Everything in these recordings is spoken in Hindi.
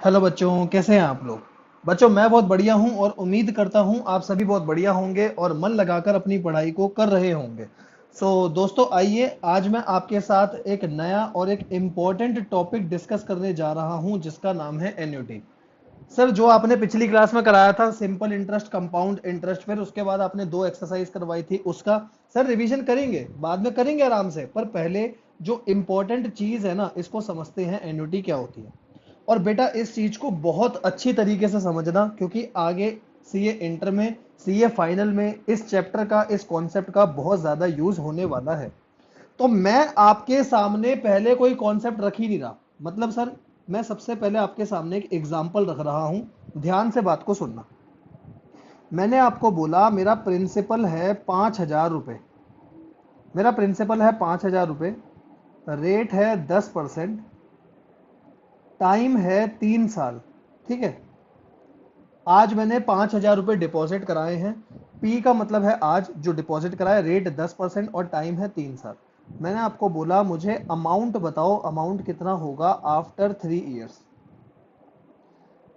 हेलो बच्चों, कैसे हैं आप लोग। बच्चों, मैं बहुत बढ़िया हूं और उम्मीद करता हूं आप सभी बहुत बढ़िया होंगे और मन लगाकर अपनी पढ़ाई को कर रहे होंगे। दोस्तों, आइए आज मैं आपके साथ एक नया और एक इम्पॉर्टेंट टॉपिक डिस्कस करने जा रहा हूं जिसका नाम है एन्युटी। सर, जो आपने पिछली क्लास में कराया था सिंपल इंटरेस्ट, कंपाउंड इंटरेस्ट, फिर उसके बाद आपने दो एक्सरसाइज करवाई थी उसका सर रिवीजन करेंगे, बाद में करेंगे आराम से, पर पहले जो इम्पोर्टेंट चीज है ना इसको समझते हैं, एन्युटी क्या होती है। और बेटा इस चीज को बहुत अच्छी तरीके से समझना, क्योंकि आगे सीए इंटर में, सीए फाइनल में इस चैप्टर का, इस कॉन्सेप्ट का बहुत ज्यादा यूज होने वाला है। तो मैं आपके सामने पहले कोई कॉन्सेप्ट रख ही नहीं रहा, मतलब सर मैं सबसे पहले आपके सामने एक एग्जांपल रख रहा हूं, ध्यान से बात को सुनना। मैंने आपको बोला मेरा प्रिंसिपल है 5,000 रुपए, मेरा प्रिंसिपल है 5,000 रुपए, रेट है 10%, टाइम है 3 साल। ठीक है, आज मैंने 5,000 रुपए डिपॉजिट कराए हैं। पी का मतलब है आज जो डिपॉजिट कराए, रेट 10% और टाइम है 3 साल। मैंने आपको बोला मुझे अमाउंट बताओ, अमाउंट कितना होगा आफ्टर 3 ईयर्स,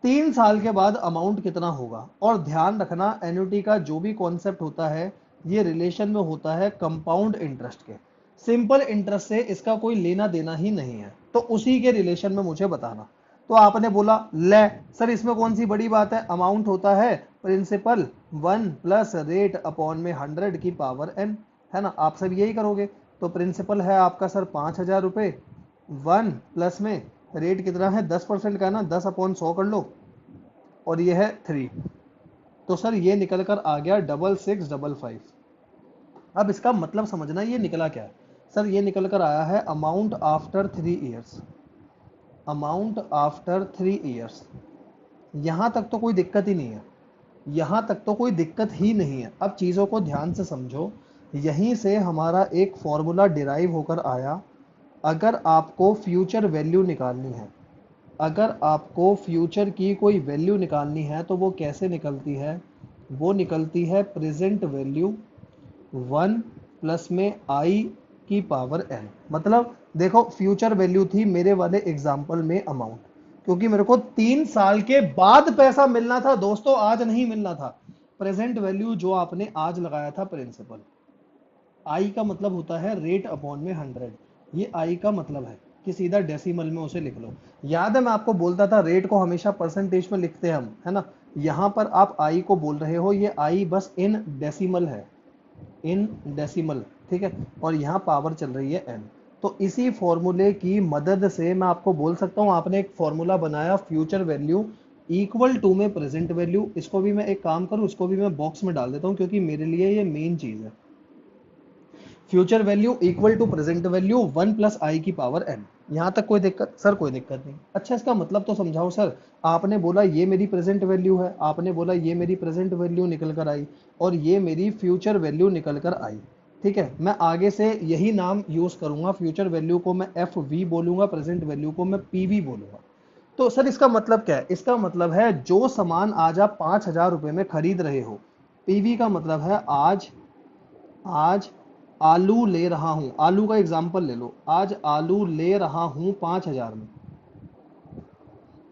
3 साल के बाद अमाउंट कितना होगा। और ध्यान रखना, एन्युटी का जो भी कॉन्सेप्ट होता है ये रिलेशन में होता है कंपाउंड इंटरेस्ट के। सिंपल इंटरेस्ट से इसका कोई लेना देना ही नहीं है, तो उसी के रिलेशन में मुझे बताना। तो आपने बोला ले सर, इसमें कौन सी बड़ी बात है, अमाउंट होता है प्रिंसिपल 1 + रेट/100 की पावर n, है ना। आप सब यही करोगे। तो प्रिंसिपल है आपका सर 5,000 रुपए, 1 में रेट कितना है 10% का ना, 10/100 कर लो, और ये है 3। तो सर ये निकल कर आ गया 66,655। अब इसका मतलब समझना ये निकला क्या है। सर ये निकल कर आया है amount after 3 years, amount after 3 years. यहां तक तो कोई दिक्कत ही नहीं है, यहां तक तो कोई दिक्कत ही नहीं है। अब चीजों को ध्यान से समझो, यहीं से हमारा एक फॉर्मूला डिराइव होकर आया। अगर आपको फ्यूचर वैल्यू निकालनी है, अगर आपको फ्यूचर की कोई वैल्यू निकालनी है तो वो कैसे निकलती है, वो निकलती है प्रेजेंट वैल्यू 1 + में i⁴n। मतलब देखो, फ्यूचर वैल्यू थी मेरे वाले एग्जाम्पल में अमाउंट, क्योंकि मेरे को 3 साल के बाद पैसा मिलना था दोस्तों, आज नहीं मिलना था। प्रेजेंट वैल्यू जो आपने आज लगाया था प्रिंसिपल, आई का मतलब होता है रेट/100, ये आई का मतलब है कि सीधा डेसिमल में उसे लिख लो। याद है मैं आपको बोलता था रेट को हमेशा परसेंटेज में लिखते हैं हम, है ना। यहां पर आप आई को बोल रहे हो, ये आई बस इन डेसिमल है, इन डेसिमल, ठीक है। और यहाँ पावर चल रही है एन। तो इसी फॉर्मूले की मदद से मैं आपको बोल सकता हूँ, आपने एक फॉर्मूला बनाया फ्यूचर वैल्यू इक्वल टू में प्रेजेंट वैल्यू। इसको भी मैं एक काम करूँ, इसको भी मैं बॉक्स में डाल देता हूँ, क्योंकि मेरे लिए ये मेन चीज है। Future value equal to present value 1 + i⁴n। यहां तक कोई दिक्कत सर? कोई दिक्कत नहीं। अच्छा, इसका मतलब तो समझाओ सर। आपने बोला ये मेरी प्रेजेंट वैल्यू है, आपने बोला ये मेरी प्रेजेंट वैल्यू निकल कर आई, और ये मेरी फ्यूचर वैल्यू निकल कर आई। ठीक है, मैं आगे से यही नाम यूज करूंगा, फ्यूचर वैल्यू को मैं एफ वी बोलूंगा, प्रेजेंट वैल्यू को मैं पी वी बोलूंगा। तो सर इसका मतलब क्या है? इसका मतलब है जो सामान आज आप 5,000 रुपए में खरीद रहे हो, पीवी का मतलब है आज, आज आलू ले रहा हूं, आलू का एग्जाम्पल ले लो, आज आलू ले रहा हूं 5,000 में,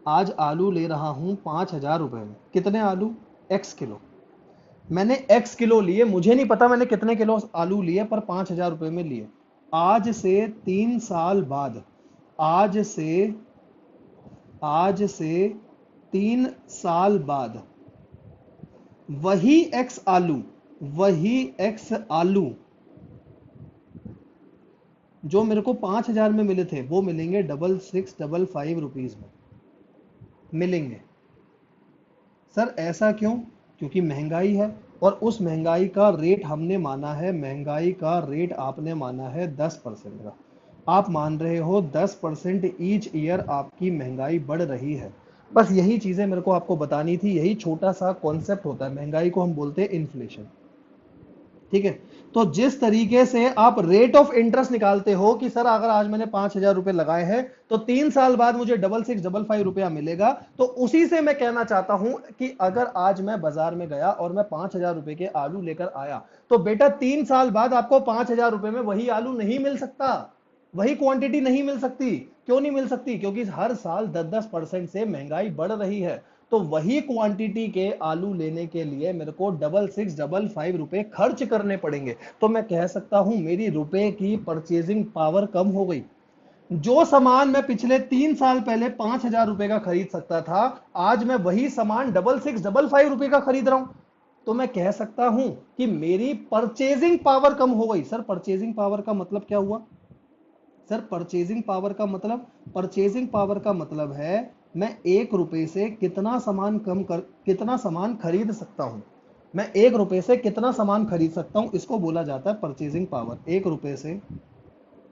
आज आलू ले रहा हूं 5,000 रुपए में। कितने आलू? X kilo. मैंने एक्स किलो लिए, मुझे नहीं पता मैंने कितने किलो आलू लिए, पर 5,000 रुपए में लिए। आज से 3 साल बाद, आज से, आज से 3 साल बाद वही एक्स आलू, वही एक्स आलू जो मेरे को 5,000 में मिले थे वो मिलेंगे 66,655 में मिलेंगे। सर ऐसा क्यों? क्योंकि महंगाई है, और उस महंगाई का रेट हमने माना है, महंगाई का रेट आपने माना है 10% का। आप मान रहे हो 10% ईच ईयर आपकी महंगाई बढ़ रही है। बस यही चीजें मेरे को आपको बतानी थी, यही छोटा सा कॉन्सेप्ट होता है, महंगाई को हम बोलते हैं इन्फ्लेशन। ठीक है, तो जिस तरीके से आप रेट ऑफ इंटरेस्ट निकालते हो कि सर अगर आज मैंने 5,000 रुपए लगाए हैं तो 3 साल बाद मुझे 66,655 रुपया मिलेगा, तो उसी से मैं कहना चाहता हूं कि अगर आज मैं बाजार में गया और मैं 5,000 रुपए के आलू लेकर आया, तो बेटा 3 साल बाद आपको 5,000 रुपए में वही आलू नहीं मिल सकता। वही क्वांटिटी नहीं मिल सकती। क्यों नहीं मिल सकती? क्योंकि हर साल 10-10% से महंगाई बढ़ रही है। तो वही क्वांटिटी के आलू लेने के लिए मेरे को 6655 रुपए खर्च करने पड़ेंगे। तो मैं कह सकता हूं मेरी रुपए की परचेजिंग पावर कम हो गई। जो सामान मैं पिछले 3 साल पहले 5000 रुपए का खरीद सकता था, आज मैं वही सामान 6655 रुपए का खरीद रहा हूं। तो मैं कह सकता हूं कि मेरी परचेजिंग पावर कम हो गई। सर परचेजिंग पावर का मतलब क्या हुआ? सर परचेजिंग पावर का मतलब है मैं 1 रुपए से कितना सामान खरीद सकता हूं। मैं 1 रुपए से कितना सामान खरीद सकता हूं, इसको बोला जाता है परचेजिंग पावर। 1 रुपए से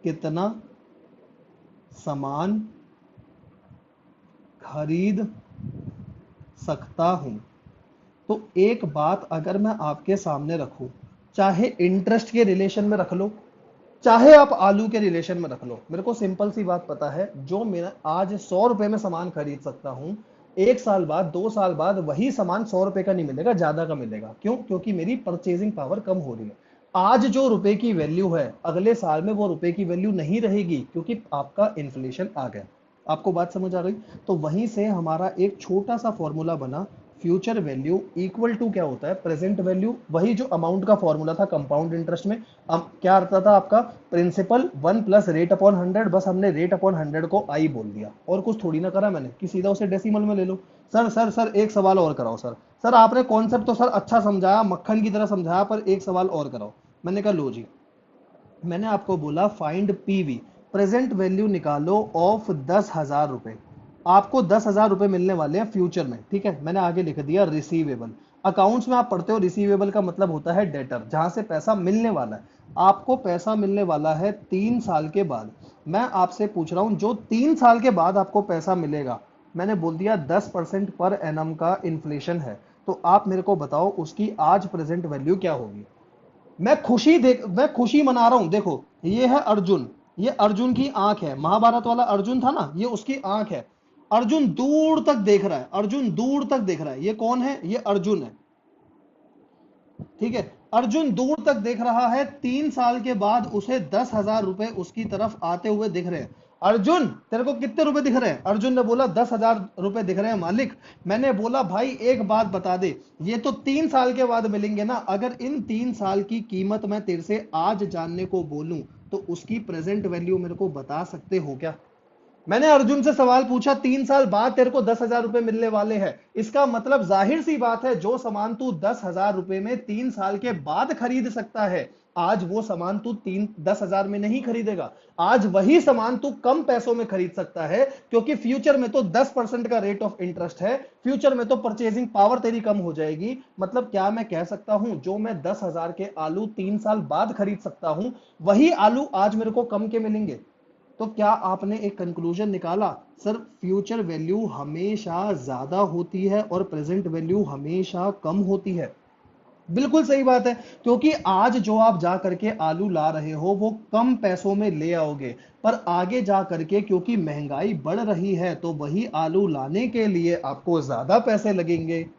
कितना सामान खरीद सकता हूं। तो एक बात अगर मैं आपके सामने रखूं, चाहे इंटरेस्ट के रिलेशन में रख लो, चाहे आप आलू के रिलेशन में रख लो, मेरे को सिंपल सी बात पता है, जो मैं आज 100 रुपए में सामान खरीद सकता हूं, 1 साल बाद 2 साल बाद वही सामान 100 रुपए का नहीं मिलेगा, ज्यादा का मिलेगा। क्यों? क्योंकि मेरी परचेजिंग पावर कम हो रही है। आज जो रुपए की वैल्यू है, अगले साल में वो रुपए की वैल्यू नहीं रहेगी, क्योंकि आपका इन्फ्लेशन आ गया। आपको बात समझ आ गई? तो वहीं से हमारा एक छोटा सा फॉर्मूला बना, फ्यूचर वैल्यू इक्वल टू क्या होता है? Present value. वही जो अमाउंट का फॉर्मूला था कंपाउंड इंटरेस्ट में। अब क्या आता था आपका? Principal 1 plus rate upon 100। बस हमने रेट अपॉन 100 को आई बोल दिया, और कुछ थोड़ी ना करा मैंने कि सीधा उसे डेसिमल में ले लो। सर एक सवाल और कराओ। सर आपने कॉन्सेप्ट तो सर अच्छा समझाया, मक्खन की तरह समझाया, पर एक सवाल और कराओ। मैंने कहा लो जी। मैंने आपको बोला फाइंड पीवी, प्रेजेंट वैल्यू निकालो ऑफ 10,000 रुपए। आपको 10,000 रुपए मिलने वाले हैं फ्यूचर में, ठीक है? मैंने आगे लिख दिया रिसीवेबल। अकाउंट्स में आप पढ़ते हो रिसीवेबल का मतलब होता है डेटर, जहां से पैसा मिलने वाला है। आपको पैसा मिलने वाला है 3 साल के बाद। मैं आपसे पूछ रहा हूं जो 3 साल के बाद आपको पैसा मिलेगा, मैंने बोल दिया 10% पर एनम का इन्फ्लेशन है। तो आप मेरे को बताओ उसकी आज प्रेजेंट वैल्यू क्या होगी? मैं खुशी मना रहा हूं। देखो ये है अर्जुन, ये अर्जुन की आंख है। महाभारत वाला अर्जुन था ना, ये उसकी आंख है। अर्जुन दूर तक देख रहा है, अर्जुन दूर तक देख रहा है। ये कौन है? ये अर्जुन है, ठीक है? अर्जुन दूर तक देख रहा है। 3 साल के बाद उसे 10,000 रुपए उसकी तरफ आते हुए दिख रहे हैं। अर्जुन तेरे को कितने रुपए दिख रहे हैं? अर्जुन ने बोला 10,000 रुपए दिख रहे हैं मालिक। मैंने बोला भाई एक बात बता दे, ये तो 3 साल के बाद मिलेंगे ना। अगर इन 3 साल की कीमत मैं तेरे से आज जानने को बोलूं, तो उसकी प्रेजेंट वैल्यू मेरे को बता सकते हो क्या? मैंने अर्जुन से सवाल पूछा, 3 साल बाद तेरे को 10,000 रुपए मिलने वाले हैं। इसका मतलब जाहिर सी बात है, जो सामान तू 10,000 रुपए में 3 साल के बाद खरीद सकता है, आज वो सामान तू 10,000 में नहीं खरीदेगा। आज वही सामान तू कम पैसों में खरीद सकता है, क्योंकि फ्यूचर में तो 10% का रेट ऑफ इंटरेस्ट है। फ्यूचर में तो परचेजिंग पावर तेरी कम हो जाएगी। मतलब क्या मैं कह सकता हूं, जो मैं 10,000 के आलू 3 साल बाद खरीद सकता हूं, वही आलू आज मेरे को कम के मिलेंगे। तो क्या आपने एक कंक्लूजन निकाला? सर फ्यूचर वैल्यू हमेशा ज्यादा होती है और प्रेजेंट वैल्यू हमेशा कम होती है। बिल्कुल सही बात है, क्योंकि आज जो आप जा करके आलू ला रहे हो वो कम पैसों में ले आओगे, पर आगे जा करके क्योंकि महंगाई बढ़ रही है, तो वही आलू लाने के लिए आपको ज्यादा पैसे लगेंगे।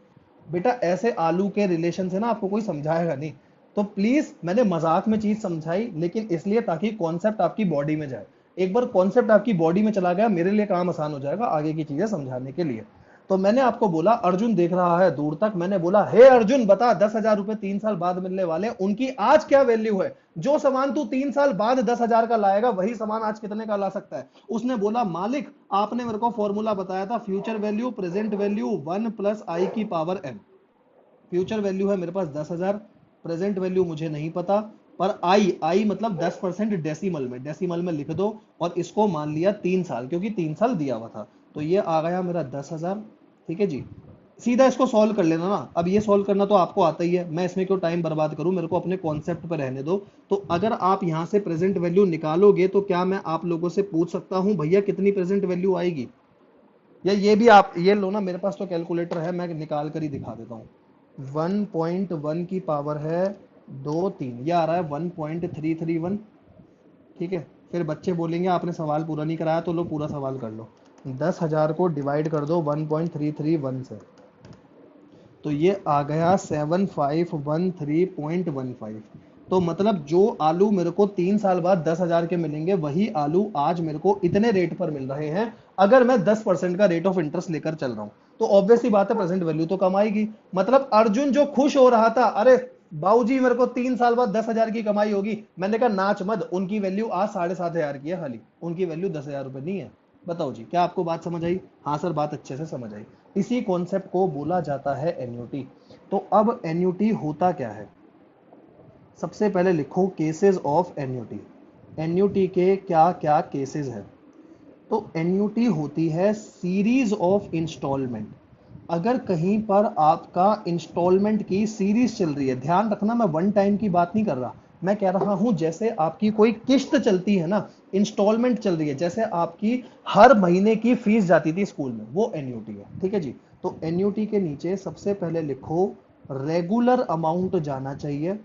बेटा ऐसे आलू के रिलेशन से ना आपको कोई समझाएगा नहीं। तो प्लीज, मैंने मजाक में चीज समझाई, लेकिन इसलिए ताकि कॉन्सेप्ट आपकी बॉडी में जाए। एक बार कॉन्सेप्ट आपकी बॉडी में चला गया, मेरे लिए काम आसान हो जाएगा आगे की चीजें समझाने के लिए। तो मैंने आपको बोला अर्जुन देख रहा है दूर तक। मैंने बोला हे अर्जुन बता, 10,000 रुपए 3 साल बाद मिलने वाले, उनकी आज क्या वैल्यू है? जो सामान तू 3 साल बाद 10,000 का लाएगा, वही सामान आज कितने का ला सकता है? उसने बोला मालिक आपने मेरे को फॉर्मूला बताया था, future value present value 1 + i⁻n। Future value है मेरे पास 10,000, प्रेजेंट वैल्यू मुझे नहीं पता, पर आई मतलब 10% डेसिमल में लिख दो, और इसको मान लिया 3 साल, क्योंकि 3 साल दिया हुआ था। तो ये आ गया मेरा 10,000। ठीक है जी, सीधा इसको सॉल्व कर लेना ना। अब ये सॉल्व करना तो आपको आता ही है, मैं इसमें क्यों टाइम बर्बाद करूं, मेरे को अपने कॉन्सेप्ट पर रहने दो। तो अगर आप यहां से प्रेजेंट वैल्यू निकालोगे, तो क्या मैं आप लोगों से पूछ सकता हूं भैया कितनी प्रेजेंट वैल्यू आएगी? या ये भी आप ये लो ना, मेरे पास तो कैलकुलेटर है, मैं निकाल कर ही दिखा देता हूँ। 1.1 की पावर है 2 3, यह आ रहा है 1.331। ठीक है, फिर बच्चे बोलेंगे आपने सवाल पूरा नहीं कराया, तो लो पूरा सवाल कर लो। 10,000 को डिवाइड कर दो 1.331 से, तो ये आ गया 7513.15। तो मतलब जो आलू मेरे को 3 साल बाद 10,000 के मिलेंगे, वही आलू आज मेरे को इतने रेट पर मिल रहे हैं अगर मैं 10% का रेट ऑफ इंटरेस्ट लेकर चल रहा हूं। तो ऑब्वियसली बात है प्रेजेंट वैल्यू तो कम आएगी। मतलब अर्जुन जो खुश हो रहा था, अरे बाबूजी मेरे को 3 साल बाद 10,000 की कमाई होगी, मैंने कहा नाच मत, उनकी वैल्यू आज 7,500 की है, खाली उनकी वैल्यू 10,000 रुपए नहीं है। बताओ जी, क्या आपको बात समझ आई? हाँ सर, बात अच्छे से समझ आई। इसी कॉन्सेप्ट को बोला जाता है एन्युटी। तो अब एन्युटी होता क्या है, सबसे पहले लिखो केसेस ऑफ एन्युटी। एन्युटी के क्या क्या केसेस हैं? तो एन्युटी होती है सीरीज ऑफ इंस्टॉलमेंट। अगर कहीं पर आपका इंस्टॉलमेंट की सीरीज चल रही है, ध्यान रखना मैं वन टाइम की बात नहीं कर रहा, मैं कह रहा हूं जैसे आपकी कोई किस्त चलती है ना, इंस्टॉलमेंट चल रही है, जैसे आपकी हर महीने की फीस जाती थी स्कूल में, वो एन्युटी है। ठीक है जी। तो एन्युटी के नीचे सबसे पहले लिखो रेगुलर अमाउंट जाना चाहिए,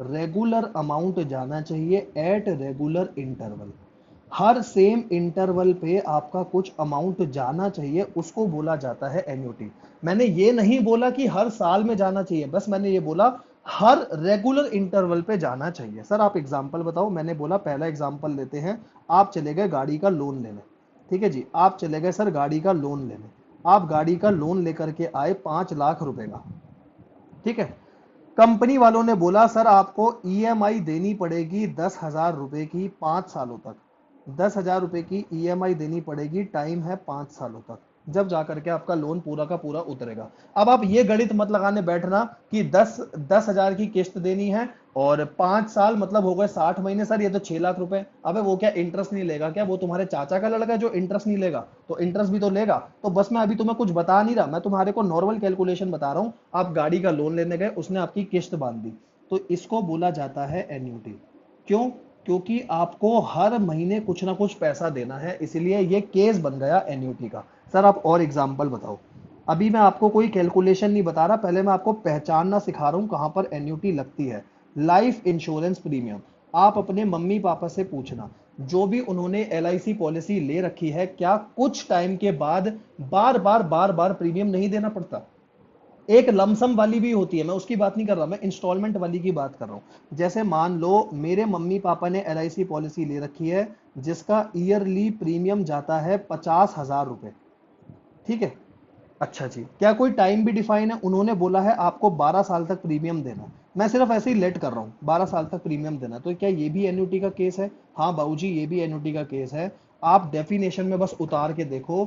रेगुलर अमाउंट जाना चाहिए at regular interval. Her same interval पे आपका कुछ अमाउंट जाना चाहिए, उसको बोला जाता है एन्युटी। मैंने ये नहीं बोला कि हर साल में जाना चाहिए, बस मैंने ये बोला हर रेगुलर इंटरवल पे जाना चाहिए। सर आप एग्जांपल बताओ। मैंने बोला पहला एग्जांपल लेते हैं, आप चले गए गाड़ी का लोन लेने। ठीक है जी, आप चले गए सर गाड़ी का लोन लेने। आप गाड़ी का लोन लेकर के आए 5 लाख रुपए का। ठीक है। कंपनी वालों ने बोला सर आपको ईएमआई देनी पड़ेगी 10,000 रुपए की 5 सालों तक। 10,000 रुपए की ईएमआई देनी पड़ेगी, टाइम है 5 सालों तक, जब जाकर के आपका लोन पूरा का पूरा उतरेगा। अब आप ये गणित मत लगाने बैठना कि 10,000 की किस्त देनी है और 5 साल मतलब हो गए 60 महीने, सर ये तो 6 लाख रुपए। अबे वो क्या इंटरेस्ट नहीं लेगा क्या? वो तुम्हारे चाचा का लड़का है जो इंटरेस्ट नहीं लेगा? तो इंटरेस्ट भी तो लेगा। तो बस मैं अभी तुम्हें कुछ बता नहीं रहा, मैं तुम्हारे को नॉर्मल कैलकुलेशन बता रहा हूं। आप गाड़ी का लोन लेने गए, उसने आपकी किस्त बांध दी, तो इसको बोला जाता है एन्युटी। क्यों? क्योंकि आपको हर महीने कुछ ना कुछ पैसा देना है, इसलिए ये केस बन गया एन्युटी का। सर आप और एग्जांपल बताओ। अभी मैं आपको कोई कैलकुलेशन नहीं बता रहा, पहले मैं आपको पहचानना सिखा रहा हूं कहां पर एन्युटी लगती है। लाइफ इंश्योरेंस प्रीमियम, आप अपने मम्मी पापा से पूछना, जो भी उन्होंने एलआईसी पॉलिसी ले रखी है, क्या कुछ टाइम के बाद बार बार प्रीमियम नहीं देना पड़ता? एक लमसम वाली भी होती है, मैं उसकी बात नहीं कर रहा, मैं इंस्टॉलमेंट वाली की बात कर रहा हूं। जैसे मान लो मेरे मम्मी पापा ने एलआईसी पॉलिसी ले रखी है, जिसका ईयरली प्रीमियम जाता है 50,000 रुपए। ठीक है। अच्छा जी, क्या कोई टाइम भी डिफाइन है? उन्होंने बोला है आपको 12 साल तक प्रीमियम देना। मैं सिर्फ ऐसे ही लेट कर रहा हूं, 12 साल तक प्रीमियम देना, तो क्या ये भी एन्युटी का केस है? हाँ बाबूजी, ये भी एन्युटी का केस है। आप डेफिनेशन में बस उतार के देखो,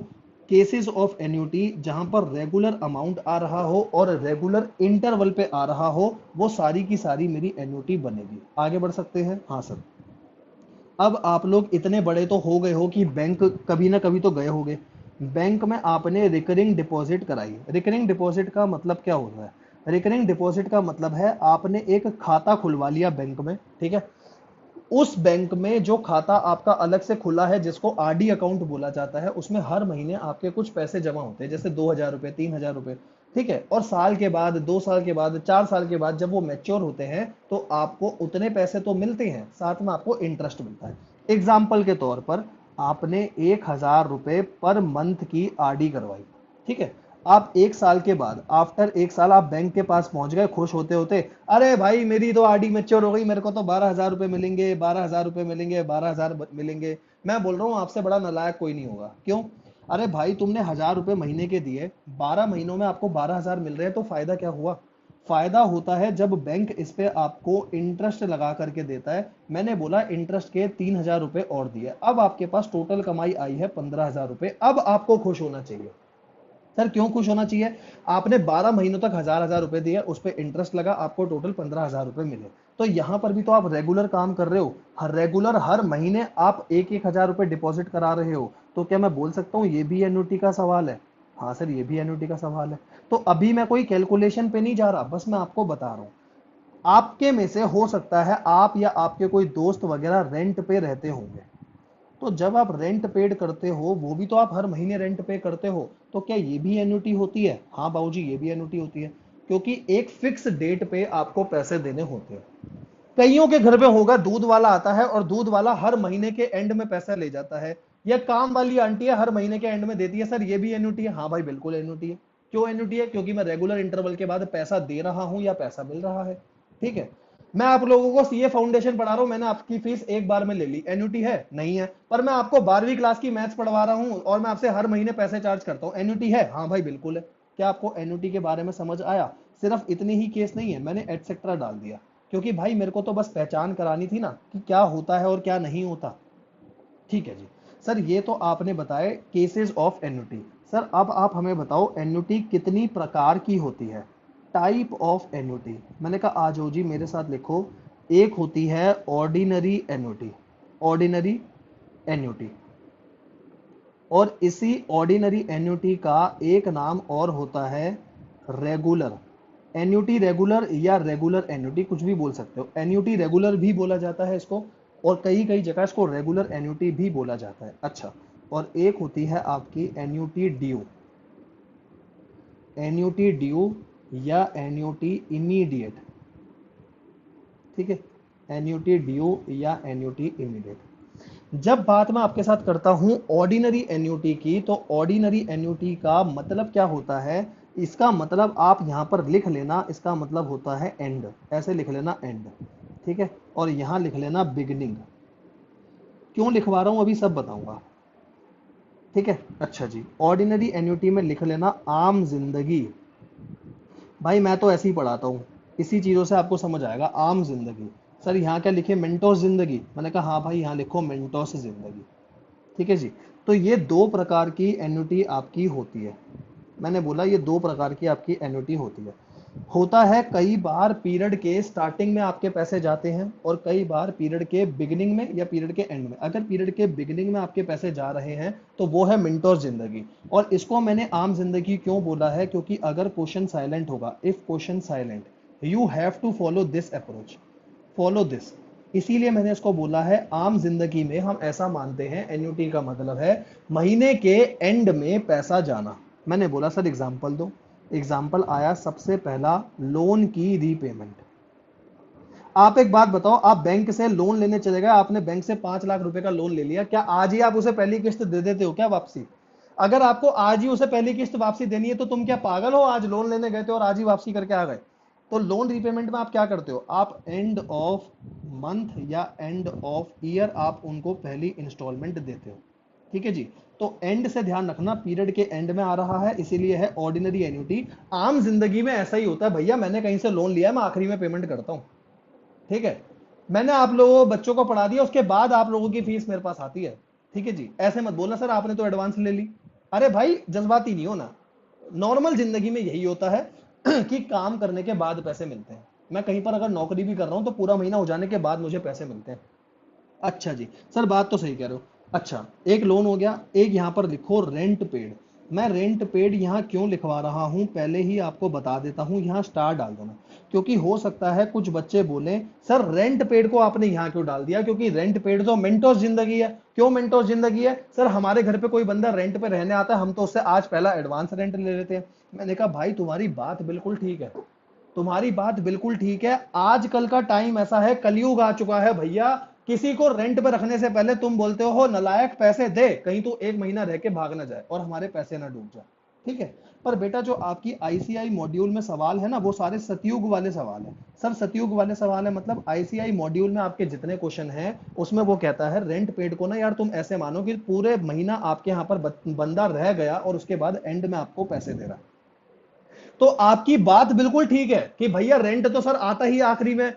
केसेस ऑफ एन्युटी जहां पर रेगुलर अमाउंट आ रहा हो और रेगुलर इंटरवल पे आ रहा हो, वो सारी की सारी मेरी एन्युटी बनेगी। आगे बढ़ सकते हैं? हाँ सर। अब आप लोग इतने बड़े तो हो गए हो कि बैंक कभी ना कभी तो गए होगे। बैंक में आपने रिकरिंग डिपॉजिट कराई। रिकरिंग डिपॉजिट का मतलब क्या होता है? रिकरिंग डिपॉजिट का मतलब है आपने एक खाता खुलवा लिया बैंक में। ठीक है। उस बैंक में जो खाता आपका अलग से खुला है, जिसको आरडी अकाउंट बोला जाता है, उसमें हर महीने आपके कुछ पैसे जमा होते हैं, जैसे 2,000 रुपए, 3,000 रुपए। ठीक है। और साल के बाद, 2 साल के बाद, 4 साल के बाद जब वो मैच्योर होते हैं, तो आपको उतने पैसे तो मिलते हैं, साथ में आपको इंटरेस्ट मिलता है। एग्जाम्पल के तौर पर आपने 1,000 रुपए पर मंथ की आरडी करवाई। ठीक है। आप 1 साल के बाद, आफ्टर 1 साल, आप बैंक के पास पहुंच गए खुश होते होते, अरे भाई मेरी तो आरडी मैच्योर हो गई, मेरे को तो 12,000 रुपए मिलेंगे, 12,000 रुपए मिलेंगे, 12,000 मिलेंगे। मैं बोल रहा हूँ आपसे बड़ा नालायक कोई नहीं होगा। क्यों? अरे भाई तुमने 1,000 रुपए महीने के दिए, 12 महीनों में आपको 12,000 मिल रहे हैं, तो फायदा क्या हुआ? फायदा होता है जब बैंक इस पे आपको इंटरेस्ट लगा करके देता है। मैंने बोला इंटरेस्ट के 3,000 रुपए और दिए, अब आपके पास टोटल कमाई आई है 15,000 रुपए। अब आपको खुश होना चाहिए। सर क्यों खुश होना चाहिए? आपने 12 महीनों तक 1,000 रुपए दिए, उस पर इंटरेस्ट लगा, आपको टोटल 15,000 रुपए मिले। तो यहां पर भी तो आप रेगुलर काम कर रहे हो, हर रेगुलर हर महीने आप 1,000 रुपए डिपॉजिट करा रहे हो। तो क्या मैं बोल सकता हूं ये भी एन्युटी का सवाल है? हाँ सर, ये भी एन्युटी का सवाल है। तो अभी मैं कोई कैलकुलेशन पे नहीं जा रहा, बस मैं आपको बता रहा हूं। आपके में से हो सकता है आप या आपके कोई दोस्त वगैरह रेंट पे रहते होंगे। तो जब आप रेंट पेड करते हो, वो भी तो आप हर महीने रेंट पे करते हो, तो क्या ये भी एन्युटी होती है? हाँ बाबूजी, ये भी एन्युटी होती है, क्योंकि एक फिक्स डेट पे आपको पैसे देने होते हैं। कईयों के घर में होगा, दूध वाला आता है और दूध वाला हर महीने के एंड में पैसा ले जाता है, या काम वाली आंटी है हर महीने के एंड में देती है। सर ये भी एन्युटी है? हाँ भाई बिल्कुल एन्युटी है। क्यों एन्युटी है? क्योंकि मैं रेगुलर इंटरवल के बाद पैसा दे रहा हूं या पैसा मिल रहा है। ठीक है। मैं आप लोगों को सीए फाउंडेशन पढ़ा रहा हूं, मैंने आपकी फीस एक बार में ले ली, एन्युटी है नहीं है? पर मैं आपको 12वीं क्लास की मैथ्स पढ़वा रहा हूं और मैं आपसे हर महीने पैसे चार्ज करता हूं, एन्युटी है? हाँ भाई बिल्कुल है। क्या आपको एन्युटी के बारे में समझ आया? सिर्फ इतनी ही केस नहीं है, मैंने एटसेट्रा डाल दिया, क्योंकि भाई मेरे को तो बस पहचान करानी थी ना कि क्या होता है और क्या नहीं होता। ठीक है जी। सर ये तो आपने बताए केसेस ऑफ एन्युटी। सर अब आप हमें बताओ एन्युटी कितनी प्रकार की होती है? Type of annuity. मैंने कहा आ जाओ जी मेरे साथ लिखो। एक होती है ऑर्डिनरी एन्युटी, ऑर्डिनरी एन्युटी। और इसी ऑर्डिनरी एन्युटी का एक नाम और होता है रेगुलर एन्युटी। रेगुलर या रेगुलर एन्युटी कुछ भी बोल सकते हो, एन्युटी रेगुलर भी बोला जाता है इसको, और कई कई जगह इसको रेगुलर एन्युटी भी बोला जाता है। अच्छा, और एक होती है आपकी एन्युटी ड्यू, एन्युटी ड्यू या एन्युटी इमीडिएट। ठीक है, एन्युटी ड्यू या एन्युटी इमीडिएट। जब बात मैं आपके साथ करता हूं ऑर्डिनरी एन्युटी की, तो ऑर्डिनरी एन्युटी का मतलब क्या होता है? इसका मतलब आप यहां पर लिख लेना, इसका मतलब होता है एंड, ऐसे लिख लेना एंड। ठीक है, और यहां लिख लेना बिगनिंग। क्यों लिखवा रहा हूं अभी सब बताऊंगा। ठीक है, अच्छा जी, ऑर्डिनरी एन्युटी में लिख लेना आम जिंदगी। भाई मैं तो ऐसे ही पढ़ाता हूँ, इसी चीज़ों से आपको समझ आएगा। आम जिंदगी। सर यहाँ क्या लिखे? मेंटोस जिंदगी। मैंने कहा हाँ भाई यहाँ लिखो मेंटोस जिंदगी। ठीक है जी। तो ये दो प्रकार की एन्युटी आपकी होती है। मैंने बोला ये दो प्रकार की आपकी एन्युटी होती है। होता है कई बार पीरियड के स्टार्टिंग में आपके पैसे जाते हैं और कई बार पीरियड के बिगिनिंग में या पीरियड के एंड में। अगर पीरियड के बिगिनिंग में आपके पैसे जा रहे हैं तो वो है मिनटोर जिंदगी। और इसको मैंने आम जिंदगी क्यों बोला है? क्योंकि अगर क्वेश्चन साइलेंट होगा, if question silent, you have to follow this approach, follow this. इसीलिए मैंने इसको बोला है आम जिंदगी में। हम ऐसा मानते हैं एन्युटी का मतलब है महीने के एंड में पैसा जाना। मैंने बोला सर एग्जांपल दो। एग्जाम्पल आया सबसे पहला लोन की रीपेमेंट। आप एक बात बताओ, आप बैंक से लोन लेने चले गए, आपने बैंक से 5 लाख रुपए का लोन ले लिया, क्या आज ही आप उसे पहली किस्त दे देते हो क्या वापसी? अगर आपको आज ही उसे पहली किस्त वापसी देनी है तो तुम क्या पागल हो? आज लोन लेने गए थे और आज ही वापसी करके आ गए। तो लोन रीपेमेंट में आप क्या करते हो? आप एंड ऑफ मंथ या एंड ऑफ ईयर आप उनको पहली इंस्टॉलमेंट देते हो। ठीक है जी। तो एंड से ध्यान रखना, पीरियड के एंड में आ रहा है, इसीलिए है ऑर्डिनरी एन्युटी। आम जिंदगी में ऐसा ही होता है भैया, मैंने कहीं से लोन लिया है, मैं आखिरी में पेमेंट करता हूं। ठीक है, मैंने आप लोगों बच्चों को पढ़ा दिया, उसके बाद आप लोगों की फीस मेरे पास आती है। ठीक है जी, ऐसे मत बोलना सर आपने तो एडवांस ले ली। अरे भाई जज्बाती नहीं होना। नॉर्मल जिंदगी में यही होता है कि काम करने के बाद पैसे मिलते हैं। मैं कहीं पर अगर नौकरी भी कर रहा हूं तो पूरा महीना हो जाने के बाद मुझे पैसे मिलते हैं। अच्छा जी, सर बात तो सही कह रहे हो। अच्छा, एक लोन हो गया, एक यहां पर लिखो रेंट पेड। मैं रेंट पेड यहां क्यों लिखवा रहा हूं पहले ही आपको बता देता हूं, यहां स्टार डाल देना। क्योंकि हो सकता है कुछ बच्चे बोले सर रेंट पेड को आपने यहां क्यों डाल दिया? क्योंकि रेंट पेड तो मेंटोस जिंदगी है। क्यों मेंटोस जिंदगी है? सर हमारे घर पे कोई बंदा रेंट पे रहने आता है, हम तो उससे आज पहला एडवांस रेंट ले लेते हैं। मैंने कहा भाई तुम्हारी बात बिल्कुल ठीक है, तुम्हारी बात बिल्कुल ठीक है। आजकल का टाइम ऐसा है, कलयुग आ चुका है भैया। किसी को रेंट पे रखने से पहले तुम बोलते हो नलायक पैसे दे, कहीं तू एक महीना रह के भाग ना जाए और हमारे पैसे ना डूब जाए। ठीक है, पर बेटा जो आपकी आईसीआई मॉड्यूल में सवाल है ना, वो सारे सतयुग वाले सवाल है। सर सतयुग वाले सवाल है मतलब आईसीआई मॉड्यूल में आपके जितने क्वेश्चन हैं उसमें वो कहता है रेंट पेड को ना यार तुम ऐसे मानो कि पूरे महीना आपके यहाँ पर बंदा रह गया और उसके बाद एंड में आपको पैसे दे रहा। तो आपकी बात बिल्कुल ठीक है कि भैया रेंट तो सर आता ही आखिरी में।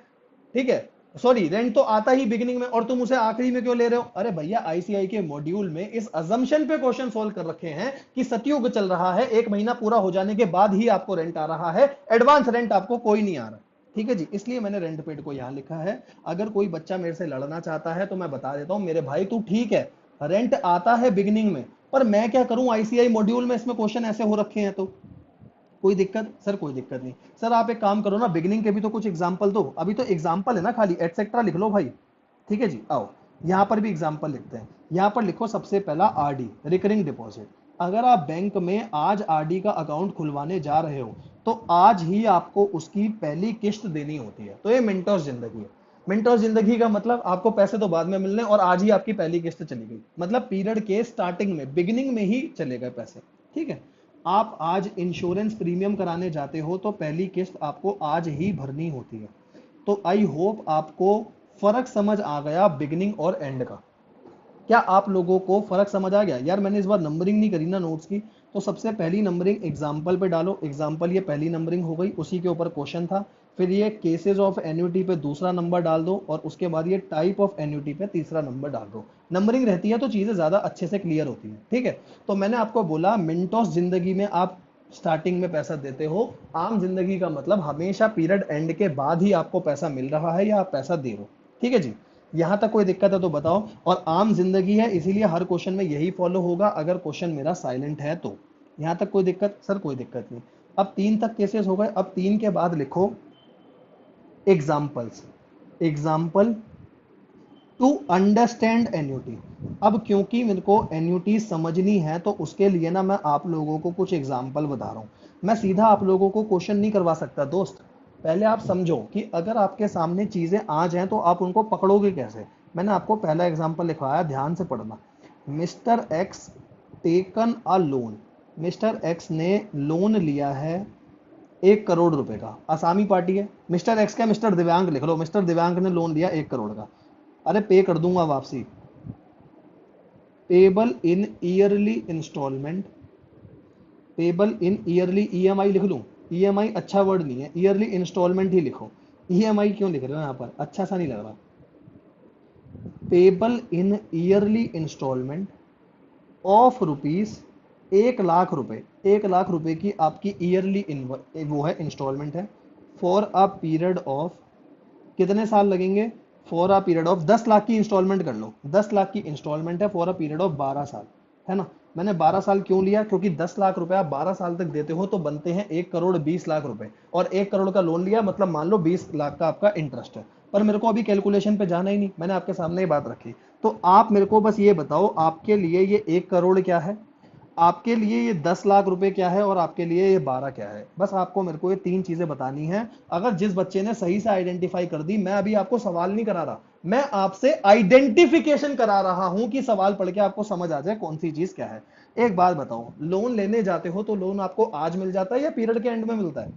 ठीक है, सॉरी रेंट तो आता ही बिगिनिंग में और तुम उसे आखिरी में क्यों ले रहे हो? अरे भैया आईसीआई के मॉड्यूल में इस अजम्पशन पे क्वेश्चन सोल्व कर रखे हैं कि सतयुग चल रहा है, एक महीना पूरा हो जाने के बाद ही आपको रेंट आ रहा है, एडवांस रेंट आपको कोई नहीं आ रहा। ठीक है जी, इसलिए मैंने रेंट पेड को यहां लिखा है। अगर कोई बच्चा मेरे से लड़ना चाहता है तो मैं बता देता हूं मेरे भाई तू ठीक है, रेंट आता है बिगिनिंग में, पर मैं क्या करूं, आईसीआई मॉड्यूल में इसमें क्वेश्चन ऐसे हो रखे हैं तो कोई दिक्कत? सर कोई दिक्कत नहीं। सर आप एक काम करो ना, बिगिनिंग के भी तो कुछ एग्जाम्पल दो। अभी तो एग्जाम्पल है ना, खाली एटसेट्रा लिख लो भाई। ठीक है जी, आओ यहां पर भी एग्जाम्पल लिखते हैं। यहां पर लिखो सबसे पहला आरडी, रिकरिंग डिपॉजिट। अगर आप बैंक में आज आरडी का अकाउंट खुलवाने जा रहे हो तो आज ही आपको उसकी पहली किस्त देनी होती है। तो ये मिनटोस जिंदगी है। मिनटोस जिंदगी का मतलब आपको पैसे तो बाद में मिलने और आज ही आपकी पहली किस्त चली गई, मतलब पीरियड के स्टार्टिंग में, बिगिनिंग में ही चले गए पैसे। ठीक है, आप आज इंश्योरेंस प्रीमियम कराने जाते हो तो पहली किस्त आपको आज ही भरनी होती है। तो आई होप आपको फर्क समझ आ गया बिगिनिंग और एंड का। क्या आप लोगों को फर्क समझ आ गया? यार मैंने इस बार नंबरिंग नहीं करी ना नोट्स की, तो सबसे पहली नंबरिंग एग्जाम्पल पे डालो, एग्जाम्पल ये पहली नंबरिंग हो गई, उसी के ऊपर क्वेश्चन था। फिर ये केसेस ऑफ एन्युटी पे दूसरा नंबर डाल दो, और उसके बाद ये टाइप ऑफ एन्युटी पे तीसरा नंबर डाल दो। नंबरिंग रहती है तो चीजें ज्यादा अच्छे से क्लियर होती हैं, ठीक है। तो मैंने आपको बोला मिनटोस जिंदगी में आप स्टार्टिंग में पैसा देते हो, आम जिंदगी का मतलब हमेशा पीरियड एंड के बाद ही आपको पैसा मिल रहा है या आप पैसा दे रहे हो, ठीक है जी। यहां तक कोई दिक्कत है तो बताओ। और आम जिंदगी है इसीलिए हर क्वेश्चन में यही फॉलो होगा अगर क्वेश्चन मेरा साइलेंट है तो। यहां तक कोई दिक्कत? सर कोई दिक्कत नहीं। अब 3 तक केसेस हो गए, अब 3 के बाद लिखो examples, example to understand annuity. अब क्योंकि मेरे को एन्युटी समझनी है तो उसके लिए ना मैं आप लोगों को कुछ एग्जाम्पल बता रहा हूं। मैं सीधा आप लोगों को क्वेश्चन नहीं करवा सकता दोस्त। पहले आप समझो कि अगर आपके सामने चीजें आ जाएं तो आप उनको पकड़ोगे कैसे। मैंने आपको पहला एग्जाम्पल लिखवाया, ध्यान से पढ़ना। Mister x taken a loan, mister x ने लोन लिया है 1 करोड़ रुपए का। आसामी पार्टी है, मिस्टर एक्स का मिस्टर दिव्यांग लिख लो, मिस्टर दिव्यांग ने लोन लिया 1 करोड़ का। अरे पे कर दूंगा वापसी, payable in yearly instalment, payable in yearly, EMI लिख लूं? ईएमआई अच्छा वर्ड नहीं है, ईयरली इंस्टॉलमेंट ही लिखो। ईएमआई क्यों लिख रहे हो यहाँ पर, अच्छा सा नहीं लग रहा। Payable in yearly instalment of rupees 1 lakh रुपए, 1 लाख रुपए की आपकी ईयरली वो है इंस्टॉलमेंट है, फॉर अ पीरियड ऑफ, कितने साल लगेंगे? For a period of 10 lakh की इंस्टॉलमेंट कर लो, 10 लाख की इंस्टॉलमेंट है फॉर अ पीरियड ऑफ 12 साल, है ना। मैंने 12 साल क्यों लिया? क्योंकि 10 लाख रुपए आप 12 साल तक देते हो तो बनते हैं 1 करोड़ 20 लाख रुपए, और 1 करोड़ का लोन लिया मतलब मान लो 20 लाख का आपका इंटरेस्ट है। पर मेरे को अभी कैलकुलेशन पे जाना ही नहीं, मैंने आपके सामने ये बात रखी। तो आप मेरे को बस ये बताओ आपके लिए ये 1 करोड़ क्या है, आपके लिए ये 10 लाख रुपए क्या है, और आपके लिए ये 12 क्या है। बस आपको मेरे को ये 3 चीजें बतानी है। अगर जिस बच्चे ने सही से आइडेंटिफाई कर दी, मैं अभी आपको सवाल नहीं करा रहा, मैं आपसे आइडेंटिफिकेशन करा रहा हूं कि सवाल पढ़ के आपको समझ आ जाए कौन सी चीज क्या है। एक बात बताओ, लोन लेने जाते हो तो लोन आपको आज मिल जाता है या पीरियड के एंड में मिलता है?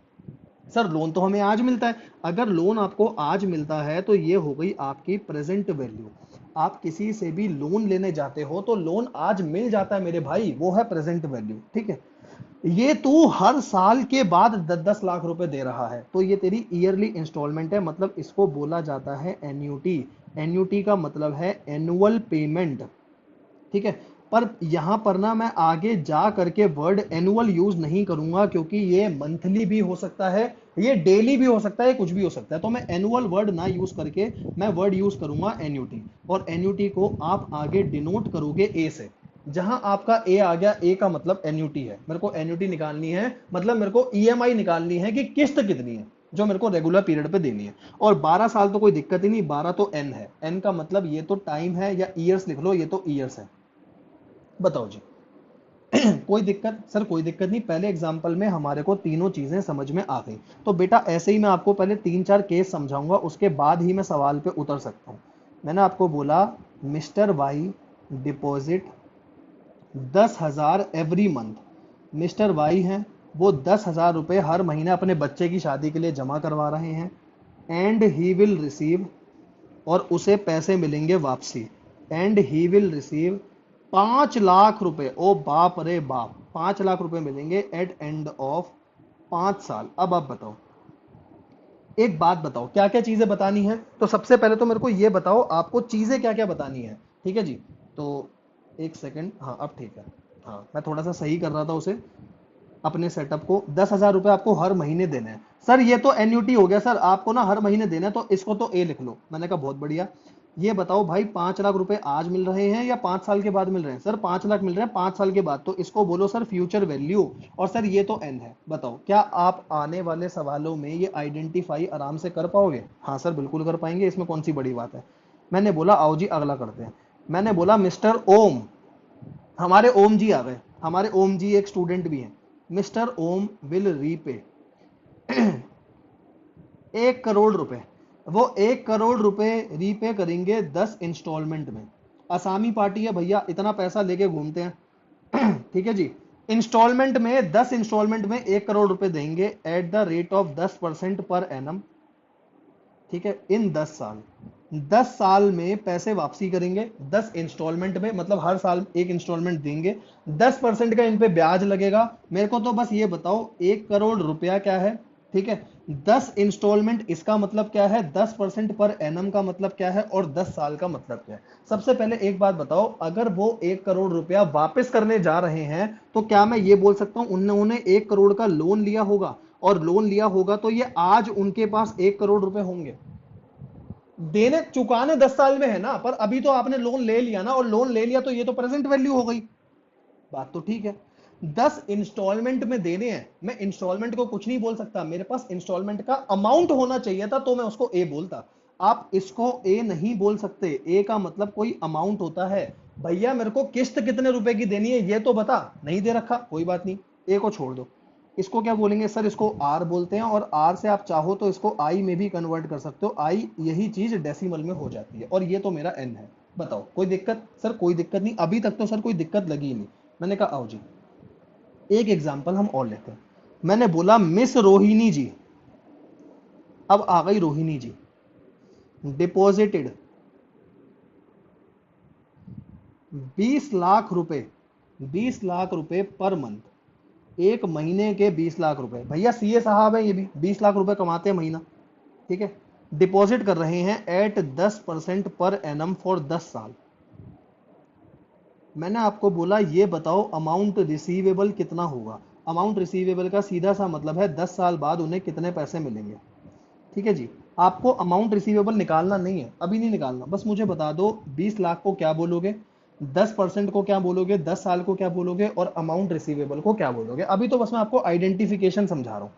सर लोन तो हमें आज मिलता है। अगर लोन आपको आज मिलता है तो ये हो गई आपकी प्रेजेंट वैल्यू। आप किसी से भी लोन लेने जाते हो तो लोन आज मिल जाता है मेरे भाई, वो है प्रेजेंट वैल्यू, ठीक है। ये तू हर साल के बाद 10-10 लाख रुपए दे रहा है तो ये तेरी ईयरली इंस्टॉलमेंट है, मतलब इसको बोला जाता है एन्यूटी। एन्यूटी का मतलब है एनुअल पेमेंट, ठीक है। पर यहां पर ना मैं आगे जा करके वर्ड एनुअल यूज नहीं करूंगा क्योंकि ये मंथली भी हो सकता है, ये डेली भी हो सकता है, कुछ भी हो सकता है। तो मैं एनुअल वर्ड ना यूज करके मैं वर्ड यूज करूंगा एन्यूटी, और एन्यूटी को आप आगे डिनोट करोगे ए से। जहां आपका ए आ गया, ए का मतलब एन्यूटी है, मेरे को एन्यूटी निकालनी है, मतलब मेरे को ईएमआई निकालनी है कि किस्त कितनी है जो मेरे को रेगुलर पीरियड पे देनी है। और 12 साल तो कोई दिक्कत ही नहीं, 12 तो एन है, एन का मतलब ये तो टाइम है, या ईयर्स लिख लो, ये तो ईयर्स है। बताओ जी। कोई दिक्कत? सर कोई दिक्कत नहीं, पहले एग्जाम्पल में हमारे को तीनों चीजें समझ में आ गई। तो बेटा ऐसे ही मैं आपको पहले 3-4 केस समझाऊंगा, उसके बाद ही मैं सवाल पे उतर सकता हूं। मैंने आपको बोला mister Y deposit 10,000 every month. Mister Y हैं, वो 10,000 रुपए हर महीने अपने बच्चे की शादी के लिए जमा करवा रहे हैं, एंड ही विल रिसीव, और उसे पैसे मिलेंगे वापसी, and he will receive 5 lakh रुपए। ओ बाप रे बाप, 5 लाख रुपए मिलेंगे एट एंड ऑफ 5 साल। अब आप बताओ, एक बात बताओ, क्या क्या चीजें बतानी है? तो सबसे पहले तो मेरे को ये बताओ आपको चीजें क्या क्या बतानी है, ठीक है जी। तो एक सेकंड, हाँ अब ठीक है। हाँ मैं थोड़ा सा सही कर रहा था उसे, अपने सेटअप को। 10,000 रुपए आपको हर महीने देने हैं। सर ये तो एन्यूटी हो गया, सर आपको ना हर महीने देना है तो इसको तो ए लिख लो। मैंने कहा बहुत बढ़िया। ये बताओ भाई 5 लाख रुपए आज मिल रहे हैं या 5 साल के बाद मिल रहे हैं? सर 5 लाख मिल रहे हैं 5 साल के बाद, तो इसको बोलो सर फ्यूचर वैल्यू। और सर ये तो एन है। बताओ क्या आप आने वाले सवालों में ये आइडेंटिफाई आराम से कर पाओगे? हाँ सर बिल्कुल कर पाएंगे, इसमें कौन सी बड़ी बात है। मैंने बोला आओ जी अगला करते हैं। मैंने बोला मिस्टर ओम, हमारे ओम जी आ गए, हमारे ओम जी एक स्टूडेंट भी हैं। Mister ohm will repay 1 crore रुपए, वो 1 करोड़ रुपए रीपे करेंगे 10 इंस्टॉलमेंट में। असामी पार्टी है भैया, इतना पैसा लेके घूमते हैं ठीक है जी। इंस्टॉलमेंट में 10 इंस्टॉलमेंट में 1 करोड़ रुपए देंगे at the rate of 10% per annum. ठीक है, इन 10 साल, 10 साल में पैसे वापसी करेंगे 10 इंस्टॉलमेंट में, मतलब हर साल एक इंस्टॉलमेंट देंगे, 10% का इन पे ब्याज लगेगा। मेरे को तो बस ये बताओ 1 करोड़ रुपया क्या है, ठीक है, 10 इंस्टॉलमेंट इसका मतलब क्या है, 10% पर एनम का मतलब क्या है, और 10 साल का मतलब क्या है। सबसे पहले एक बात बताओ, अगर वो 1 करोड़ रुपया वापस करने जा रहे हैं तो क्या मैं ये बोल सकता हूं उन्होंने 1 करोड़ का लोन लिया होगा, और लोन लिया होगा तो ये आज उनके पास 1 करोड़ रुपए होंगे। देने चुकाने 10 साल में है ना, पर अभी तो आपने लोन ले लिया ना, और लोन ले लिया तो ये तो प्रेजेंट वैल्यू हो गई। बात तो ठीक है, 10 इंस्टॉलमेंट में देने हैं, मैं इंस्टॉलमेंट को कुछ नहीं बोल सकता, मेरे पास इंस्टॉलमेंट का अमाउंट होना चाहिए था तो मैं उसको ए बोलता। आप इसको ए नहीं बोल सकते, ए का मतलब कोई अमाउंट होता है। भैया मेरे को किस्त कितने रुपए की देनी है ये तो बता, नहीं दे रखा, कोई बात नहीं, ए को छोड़ दो। इसको क्या बोलेंगे सर, इसको आर बोलते हैं, और आर से आप चाहो तो इसको आई में भी कन्वर्ट कर सकते हो, आई यही चीज डेसिमल में हो जाती है, और ये तो मेरा एन है। बताओ कोई दिक्कत सर, कोई दिक्कत नहीं, अभी तक तो सर कोई दिक्कत लगी ही नहीं। मैंने कहा आओ जी, एक एग्जांपल हम और लेते हैं। मैंने बोला मिस रोहिणी जी, अब आ गई रोहिणी जी, डिपॉजिटेड 20 लाख रुपए, 20 लाख रुपए पर मंथ, एक महीने के 20 लाख रुपए, भैया सीए साहब है ये भी 20 लाख रुपए कमाते हैं महीना, ठीक है, डिपॉजिट कर रहे हैं एट 10% पर एनम फॉर 10 साल। मैंने आपको बोला ये बताओ अमाउंट रिसीवेबल कितना होगा। अमाउंट रिसीवेबल का सीधा सा मतलब है 10 साल बाद उन्हें कितने पैसे मिलेंगे। ठीक है जी, आपको अमाउंट रिसीवेबल निकालना नहीं है, अभी नहीं निकालना, बस मुझे बता दो 20 लाख को क्या बोलोगे, 10% को क्या बोलोगे, 10 साल को क्या बोलोगे, और अमाउंट रिसीवेबल को क्या बोलोगे। अभी तो बस मैं आपको आइडेंटिफिकेशन समझा रहा हूँ।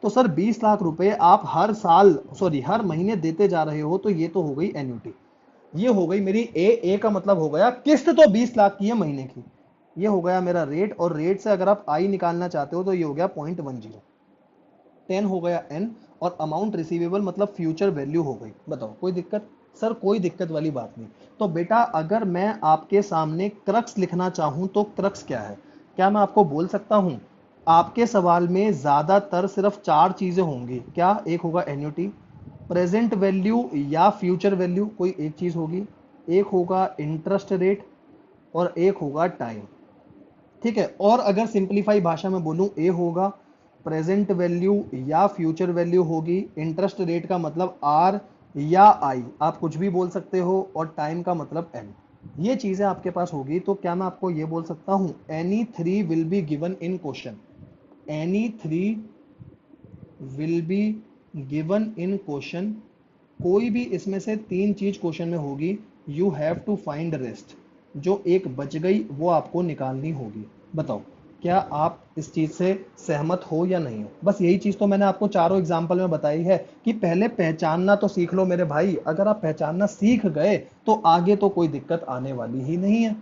तो सर 20 लाख रुपए आप हर साल, सॉरी हर महीने देते जा रहे हो, तो ये तो हो गई एन्युटी, ये हो गई मेरी ए का मतलब हो गया किस्त तो 20 लाख की है महीने की, ये हो गया मेरा रेट, और रेट से अगर आप आई निकालना चाहते हो तो ये हो गया 0.10, 10 हो गया एन, और अमाउंट रिसीवेबल मतलब फ्यूचर वैल्यू हो गई। बताओ कोई दिक्कत सर, कोई दिक्कत वाली बात नहीं। तो बेटा अगर मैं आपके सामने क्रक्स लिखना चाहूं तो क्रक्स क्या है, क्या मैं आपको बोल सकता हूं। आपके सवाल में ज्यादातर सिर्फ 4 चीजें होंगी, क्या, एक होगा एन्युटी, प्रेजेंट वैल्यू या फ्यूचर वैल्यू कोई एक चीज होगी, एक होगा इंटरेस्ट रेट, और एक होगा टाइम। ठीक है, और अगर सिंपलीफाई भाषा में बोलूं, ए होगा प्रेजेंट वैल्यू या फ्यूचर वैल्यू होगी, इंटरेस्ट रेट का मतलब आर या आई, आप कुछ भी बोल सकते हो, और टाइम का मतलब एन। ये चीजें आपके पास होगी, तो क्या मैं आपको ये बोल सकता हूं any three will be given in question, any three will be given in question, कोई भी इसमें से 3 चीज क्वेश्चन में होगी, you have to find rest, जो एक बच गई वो आपको निकालनी होगी। बताओ क्या आप इस चीज से सहमत हो या नहीं हो। बस यही चीज तो मैंने आपको चारों एग्जाम्पल में बताई है कि पहले पहचानना तो सीख लो मेरे भाई, अगर आप पहचानना सीख गए तो आगे तो कोई दिक्कत आने वाली ही नहीं है।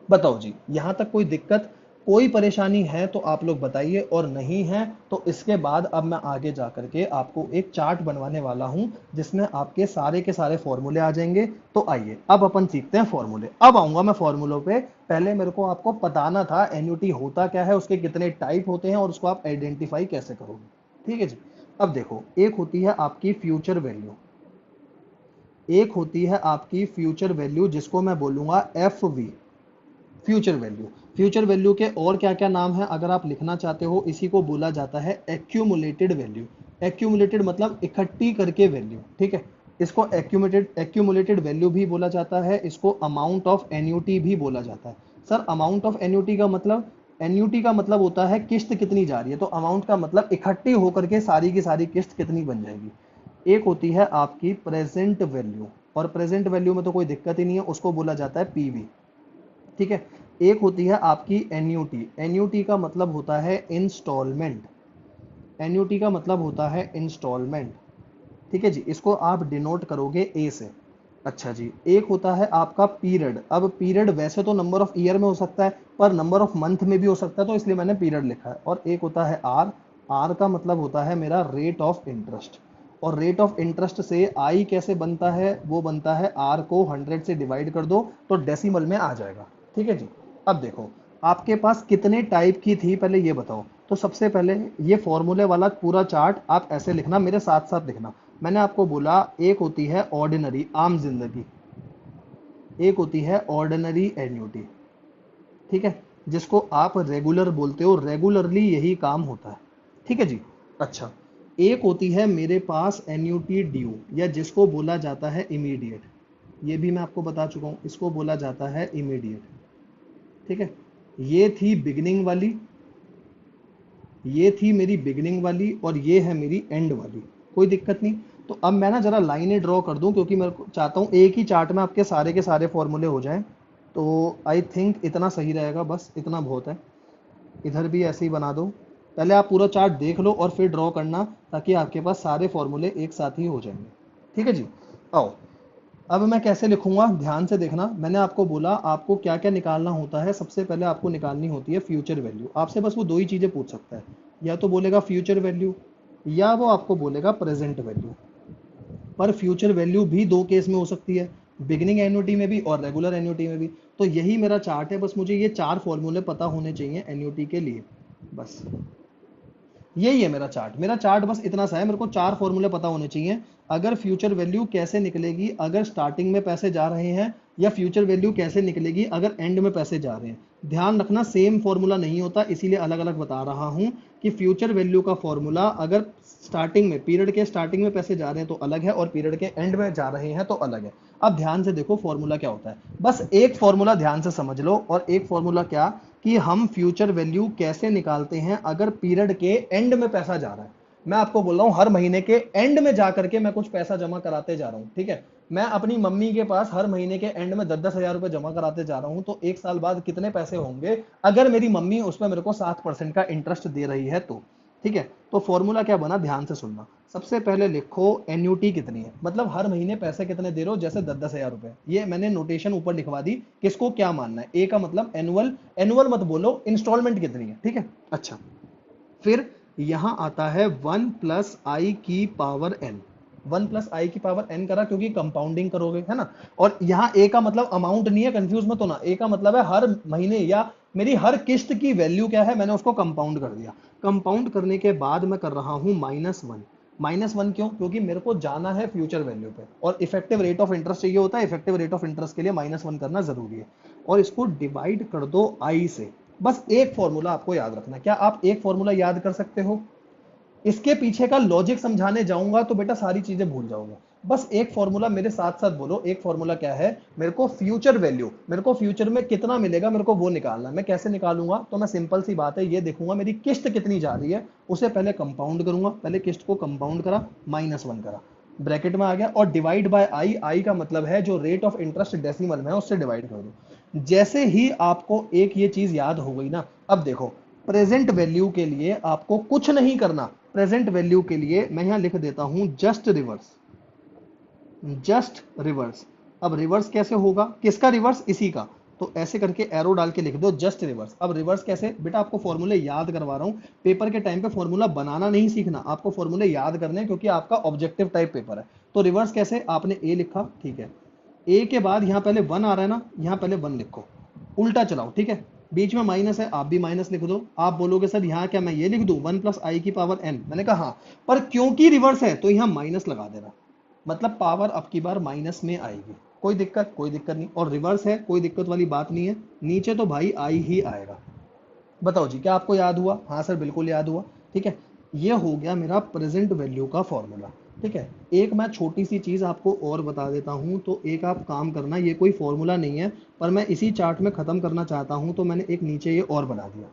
बताओ जी, यहां तक कोई दिक्कत, कोई परेशानी है तो आप लोग बताइए, और नहीं है तो इसके बाद अब मैं आगे जा करके आपको एक चार्ट बनवाने वाला हूं जिसमें आपके सारे के सारे फॉर्मूले आ जाएंगे। तो आइए अब अपन सीखते हैं फॉर्मूले, अब आऊंगा मैं फॉर्मूलों पे। पहले मेरे को आपको बताना था एन्युटी होता क्या है, उसके कितने टाइप होते हैं, और उसको आप आइडेंटिफाई कैसे करोगे। ठीक है जी, अब देखो एक होती है आपकी फ्यूचर वैल्यू, एक होती है आपकी फ्यूचर वैल्यू जिसको मैं बोलूंगा F V, future value. Future value के और क्या क्या नाम है अगर आप लिखना चाहते हो, इसी को बोला जाता है एक्यूमुलेटेड वैल्यू। एक्यूमुलेटेड मतलब इकट्ठी करके वैल्यू, ठीक है, इसको एक्यूमुलेटेड वैल्यू भी बोला जाता है, इसको अमाउंट ऑफ एन्यूटी भी बोला जाता है। सर अमाउंट ऑफ एन्यूटी का मतलब, एन्यूटी का मतलब होता है किस्त कितनी जा रही है, तो अमाउंट का मतलब इकट्ठी होकर के सारी की सारी किस्त कितनी बन जाएगी। एक होती है आपकी प्रेजेंट वैल्यू, और प्रेजेंट वैल्यू में तो कोई दिक्कत ही नहीं है, उसको बोला जाता है पीवी। ठीक है, एक होती है आपकी एन्यूटी, एन्यूटी का मतलब होता है इंस्टॉलमेंट, एन्यूटी का मतलब होता है इंस्टॉलमेंट। ठीक है जी, इसको आप डिनोट करोगे ए से। अच्छा जी, एक होता है आपका पीरियड, अब पीरियड वैसे तो नंबर ऑफ ईयर में हो सकता है, पर नंबर ऑफ मंथ में भी हो सकता है, तो इसलिए मैंने पीरियड लिखा है। और एक होता है आर, आर का मतलब होता है मेरा रेट ऑफ इंटरेस्ट, और रेट ऑफ इंटरेस्ट से आई कैसे बनता है, वो बनता है आर को 100 से डिवाइड कर दो तो डेसिमल में आ जाएगा। ठीक है जी, अब देखो आपके पास कितने टाइप की थी पहले ये बताओ। तो सबसे पहले ये फॉर्मूले वाला पूरा चार्ट आप ऐसे लिखना, मेरे साथ साथ लिखना। मैंने आपको बोला एक होती है ऑर्डिनरी आम जिंदगी, एक होती है ऑर्डिनरी एन्युटी, ठीक है, जिसको आप रेगुलर बोलते हो, रेगुलरली यही काम होता है, ठीक है जी। अच्छा, एक होती है मेरे पास एन्युटी ड्यू, या जिसको बोला जाता है इमीडिएट, ये भी मैं आपको बता चुका हूं, इसको बोला जाता है इमीडिएट, ठीक है। ये थी बिगिनिंग वाली, ये थी मेरी बिगिनिंग वाली, और ये है मेरी एंड वाली, कोई दिक्कत नहीं। तो अब मैं ना जरा लाइनें ड्रॉ कर दूं, क्योंकि मैं चाहता हूं एक ही चार्ट में आपके सारे के सारे फॉर्मूले हो जाएं। तो आई थिंक इतना सही रहेगा, बस इतना बहुत है। इधर भी ऐसे ही बना दो, पहले आप पूरा चार्ट देख लो और फिर ड्रॉ करना, ताकि आपके पास सारे फॉर्मूले एक साथ ही हो जाएंगे, ठीक है जी। आओ, अब मैं कैसे लिखूंगा, ध्यान से देखना। मैंने आपको बोला आपको क्या क्या निकालना होता है। सबसे पहले आपको निकालनी होती है फ्यूचर वैल्यू। आपसे बस वो दो ही चीजें पूछ सकता है, या तो बोलेगा फ्यूचर वैल्यू, या वो आपको बोलेगा प्रेजेंट वैल्यू। पर फ्यूचर वैल्यू भी दो केस में हो सकती है, बिगिनिंग एन्युटी में भी और रेगुलर एन्युटी में भी। तो यही मेरा चार्ट है, बस मुझे ये चार फॉर्मूले पता होने चाहिए एन्युटी के लिए, बस यही है मेरा चार्ट। मेरा चार्ट बस इतना सा है, मेरे को चार फॉर्मूले पता होने चाहिए। अगर फ्यूचर वैल्यू कैसे निकलेगी अगर स्टार्टिंग में पैसे जा रहे हैं, या फ्यूचर वैल्यू कैसे निकलेगी अगर एंड में पैसे जा रहे हैं। ध्यान रखना सेम फॉर्मूला नहीं होता, इसीलिए अलग अलग बता रहा हूं कि फ्यूचर वैल्यू का फॉर्मूला अगर स्टार्टिंग में, पीरियड के स्टार्टिंग में पैसे जा रहे हैं तो अलग है, और पीरियड के एंड में जा रहे हैं तो अलग है। अब ध्यान से देखो फॉर्मूला क्या होता है, बस एक फॉर्मूला ध्यान से समझ लो। और एक फॉर्मूला क्या, कि हम फ्यूचर वैल्यू कैसे निकालते हैं अगर पीरियड के एंड में पैसा जा रहा है। मैं आपको बोल रहा हूं हर महीने के एंड में जाकर के मैं कुछ पैसा जमा कराते जा रहा हूं, ठीक है। मैं अपनी मम्मी के पास हर महीने के एंड में 10-10 हजार रुपए जमा कराते जा रहा हूं, तो एक साल बाद कितने पैसे होंगे अगर मेरी मम्मी उस पर मेरे को 7% का इंटरेस्ट दे रही है तो, ठीक है। तो फॉर्मूला क्या बना, ध्यान से सुनना। सबसे पहले लिखो एन्युटी कितनी है, मतलब हर महीने पैसे कितने दे रहे हो, जैसे 10-10 हजार रुपए। ये मैंने नोटेशन ऊपर लिखवा दी, किसको क्या मानना है। ए का मतलब एनुअल, एनुअल मत बोलो, इंस्टॉलमेंट कितनी है, ठीक है। अच्छा, फिर यहां आता है 1+i⁻n। 1+i⁻n करा क्योंकि कंपाउंडिंग करोगे, है ना। और यहाँ ए का मतलब अमाउंट नहीं है, कंफ्यूज मत होना। ए का मतलब है हर महीने या मेरी हर किस्त की वैल्यू क्या है, मैंने उसको कंपाउंड कर दिया। कंपाउंड करने के बाद मैं कर रहा हूं -1। -1 क्यों, क्योंकि मेरे को जाना है फ्यूचर वैल्यू पे, और इफेक्टिव रेट ऑफ इंटरेस्ट चाहिए होता है। इफेक्टिव रेट ऑफ इंटरेस्ट के लिए -1 करना जरूरी है। और इसको डिवाइड कर दो आई से। बस एक फॉर्मूला आपको याद रखना। क्या आप एक फॉर्मूला याद कर सकते हो? इसके पीछे का लॉजिक समझाने जाऊंगा तो बेटा सारी चीजें भूल जाओगे। बस एक फॉर्मूला मेरे साथ साथ बोलो। एक फॉर्मूला क्या है, मेरे को फ्यूचर वैल्यू, मेरे को फ्यूचर में कितना मिलेगा मेरे को वो निकालना। मैं कैसे निकालूंगा, तो मैं सिंपल सी बात है, ये देखूंगा मेरी किस्त कितनी जा रही है, उसे पहले कंपाउंड करूंगा। पहले किस्त को कंपाउंड करा, -1 करा, ब्रैकेट में आ गया, और डिवाइड बाय आई। आई का मतलब है जो रेट ऑफ इंटरेस्ट डेसिमल में है उससे डिवाइड कर दो। जैसे ही आपको एक ये चीज याद हो गई ना, अब देखो प्रेजेंट वैल्यू के लिए आपको कुछ नहीं करना। प्रेजेंट वैल्यू के लिए मैं यहां लिख देता हूं जस्ट रिवर्स, जस्ट रिवर्स। अब रिवर्स कैसे होगा, किसका रिवर्स, इसी का। तो ऐसे करके एरो डाल के लिख दो जस्ट रिवर्स। अब रिवर्स कैसे, बेटा आपको फॉर्मूले याद करवा रहा हूं। पेपर के टाइम पे फॉर्मूला बनाना नहीं सीखना, आपको फॉर्मूले याद करने हैं, क्योंकि आपका ऑब्जेक्टिव टाइप पेपर है। तो रिवर्स कैसे, आपने ए लिखा, ठीक है। ए के बाद यहां पहले 1 आ रहा है ना, यहां पहले 1 लिखो, उल्टा चलाओ, ठीक है। बीच में माइनस है, आप भी माइनस लिख दो। आप बोलोगे सर यहाँ क्या मैं ये लिख दूं 1+i⁻n। मैंने कहा हाँ, पर क्योंकि रिवर्स है तो यहाँ माइनस लगा देना, मतलब पावर अब की बार माइनस में आएगी। कोई दिक्कत, कोई दिक्कत नहीं। और रिवर्स है, कोई दिक्कत वाली बात नहीं है, नीचे तो भाई आई ही आएगा। बताओ जी, क्या आपको याद हुआ? हाँ सर बिल्कुल याद हुआ, ठीक है। ये हो गया मेरा प्रेजेंट वैल्यू का फॉर्मूला, ठीक है। एक मैं छोटी सी चीज आपको और बता देता हूं, तो एक आप काम करना, ये कोई फॉर्मूला नहीं है, पर मैं इसी चार्ट में खत्म करना चाहता हूं, तो मैंने एक नीचे ये और बना दिया,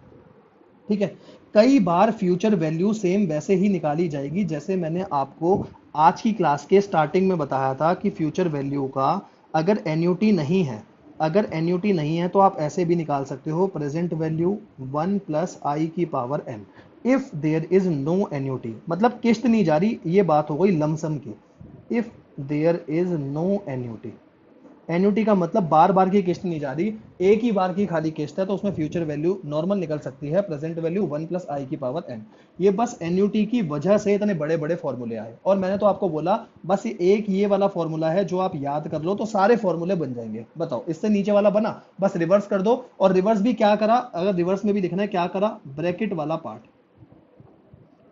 ठीक है। कई बार फ्यूचर वैल्यू सेम वैसे ही निकाली जाएगी जैसे मैंने आपको आज की क्लास के स्टार्टिंग में बताया था कि फ्यूचर वैल्यू का अगर एन्युटी नहीं है, अगर एन्युटी नहीं है तो आप ऐसे भी निकाल सकते हो, present value 1+i⁻n if there is no annuity, मतलब किस्त नहीं जा रही, ये बात हो गई लमसम की। If there is no annuity, annuity का मतलब बार बार की किस्त नहीं जा रही, एक ही बार की खाली किस्त है, तो उसमें फ्यूचर वैल्यू नॉर्मल निकल सकती है, प्रेजेंट वैल्यू 1+i⁻n। ये बस एन्युटी की वजह से इतने बड़े बड़े फॉर्मूले आए। और मैंने तो आपको बोला बस एक ये वाला फॉर्मूला है जो आप याद कर लो तो सारे फॉर्मूले बन जाएंगे। बताओ, इससे नीचे वाला बना, बस रिवर्स कर दो। और रिवर्स भी क्या करा, अगर रिवर्स में भी लिखना है क्या करा, ब्रैकेट वाला पार्ट,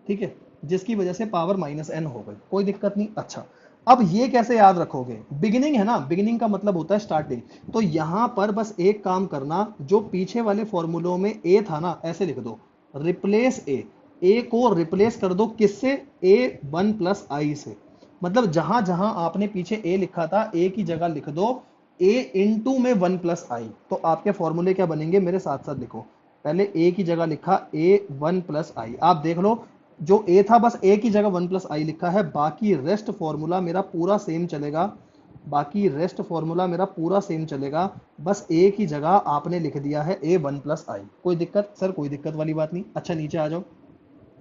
ठीक है। जिसकी वजह से पावर -n हो गई, कोई दिक्कत नहीं। अच्छा, अब ये कैसे याद रखोगे, बिगिनिंग है ना, बिगिनिंग का मतलब होता है स्टार्टिंग। तो यहां पर बस एक काम करना, जो पीछे वाले फॉर्मूलों में ए था ना, ऐसे लिख दो, रिप्लेस ए को रिप्लेस कर दो किससे, a1 + i से। मतलब जहां जहां आपने पीछे ए लिखा था, ए की जगह लिख दो a इंटू में 1 + i। तो आपके फॉर्मूले क्या बनेंगे, मेरे साथ साथ लिखो। पहले a की जगह लिखा a1 + i, आप देख लो जो a था बस a की जगह 1 + i लिखा है, बाकी रेस्ट फॉर्मूला मेरा पूरा सेम चलेगा, बाकी रेस्ट फॉर्मूला मेरा पूरा सेम चलेगा। बस a की जगह आपने लिख दिया है a1 + i। कोई दिक्कत सर, कोई दिक्कत वाली बात नहीं। अच्छा नीचे आ जाओ,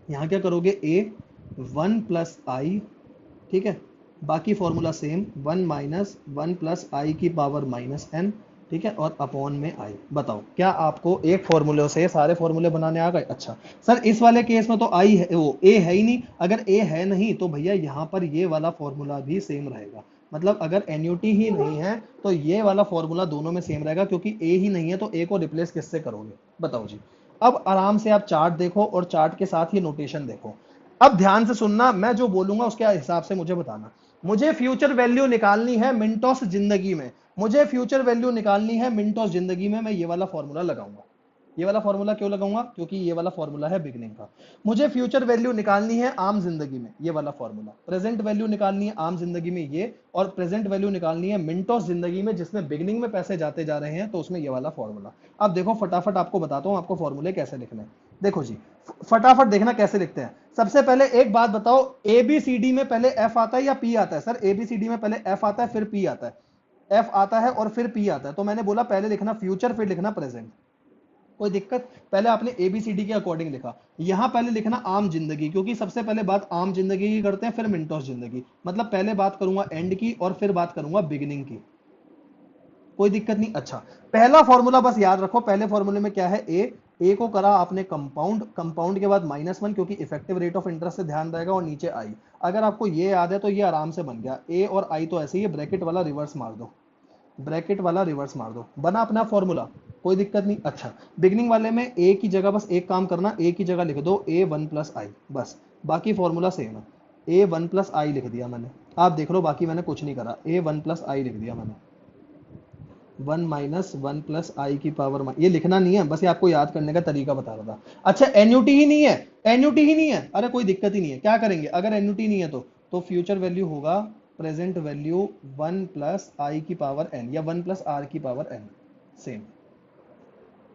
यहाँ क्या करोगे, a1 + i, ठीक है, बाकी फॉर्मूला सेम, 1 - 1 + i की पावर -n, ठीक है, और अपॉन में i। बताओ क्या आपको एक फॉर्मूले से सारे फॉर्मूले बनाने आ गए। अच्छा सर, इस वाले केस में तो i है, वो a है ही नहीं। अगर a है नहीं तो भैया यहाँ पर ये वाला फॉर्मूला भी सेम रहेगा। मतलब अगर एन्यूटी ही नहीं है तो ये वाला फॉर्मूला दोनों में सेम रहेगा, क्योंकि a ही नहीं है तो a को रिप्लेस किससे करोगे, बताओ जी। अब आराम से आप चार्ट देखो और चार्ट के साथ ये नोटेशन देखो। अब ध्यान से सुनना, मैं जो बोलूंगा उसके हिसाब से मुझे बताना। मुझे फ्यूचर वैल्यू निकालनी है मिनटोस जिंदगी में, मुझे फ्यूचर वैल्यू निकालनी है मिनटोस जिंदगी में, मैं ये वाला फॉर्मूला लगाऊंगा। ये वाला फॉर्मूला क्यों लगाऊंगा, क्योंकि ये वाला फॉर्मूला है बिगनिंग का। मुझे फ्यूचर वैल्यू निकालनी है आम जिंदगी में, ये वाला फॉर्मूला। प्रेजेंट वैल्यू निकालनी है आम जिंदगी में ये, और प्रेजेंट वैल्यू निकालनी है मिनटोस जिंदगी में, जिसमें बिगनिंग में पैसे जाते जा रहे हैं, तो उसमें ये वाला फॉर्मूला। अब देखो फटाफट आपको बताता हूं आपको फॉर्मूले कैसे लिखने हैं। देखो जी, फटाफट देखना कैसे लिखते हैं। सबसे पहले एक बात बताओ, एबीसीडी में पहले एफ आता है या पी आता है, सर एबीसीडी में पहले एफ आता है फिर पी आता है, एफ आता है और फिर पी आता है। तो मैंने बोला पहले लिखना फ्यूचर फिर लिखना प्रेजेंट, कोई दिक्कत। पहले आपने एबीसीडी के अकॉर्डिंग लिखा, यहां पहले लिखना आम जिंदगी, क्योंकि सबसे पहले बात आम जिंदगी की करते हैं, फिर मिनटोस जिंदगी। मतलब पहले बात करूंगा एंड की और फिर बात करूंगा बिगिनिंग की, कोई दिक्कत नहीं। अच्छा, पहला फॉर्मूला बस याद रखो, पहले फॉर्मूले में क्या है, ए को करा आपने कंपाउंड, कंपाउंड के बाद -1, क्योंकि इफेक्टिव रेट ऑफ इंटरेस्ट से ध्यान रहेगा, और नीचे आई। अगर आपको ये याद है तो ये आराम से बन गया, ए और आई तो ऐसे ही, ब्रैकेट वाला रिवर्स मार दो, ब्रैकेट वाला रिवर्स मार दो, बना अपना फॉर्मूला, कोई दिक्कत नहीं। अच्छा, बिगनिंग वाले में ए की जगह बस एक काम करना, ए की जगह लिख दो a1 + i, बस, बाकी फॉर्मूला सेम है। a1 + i लिख दिया मैंने, आप देख लो बाकी मैंने कुछ नहीं करा, a1 + i लिख दिया मैंने। 1 - 1 + i की पावर, ये लिखना नहीं है, बस ये आपको याद करने का तरीका बता रहा था। अच्छा, एन्यूटी ही नहीं है, एन्यूटी ही नहीं है, अरे कोई दिक्कत ही नहीं है, क्या करेंगे अगर एन्यूटी नहीं है तो फ्यूचर वैल्यू होगा प्रेजेंट वैल्यू 1 + i की पावर n या 1 + r की पावर n, सेम,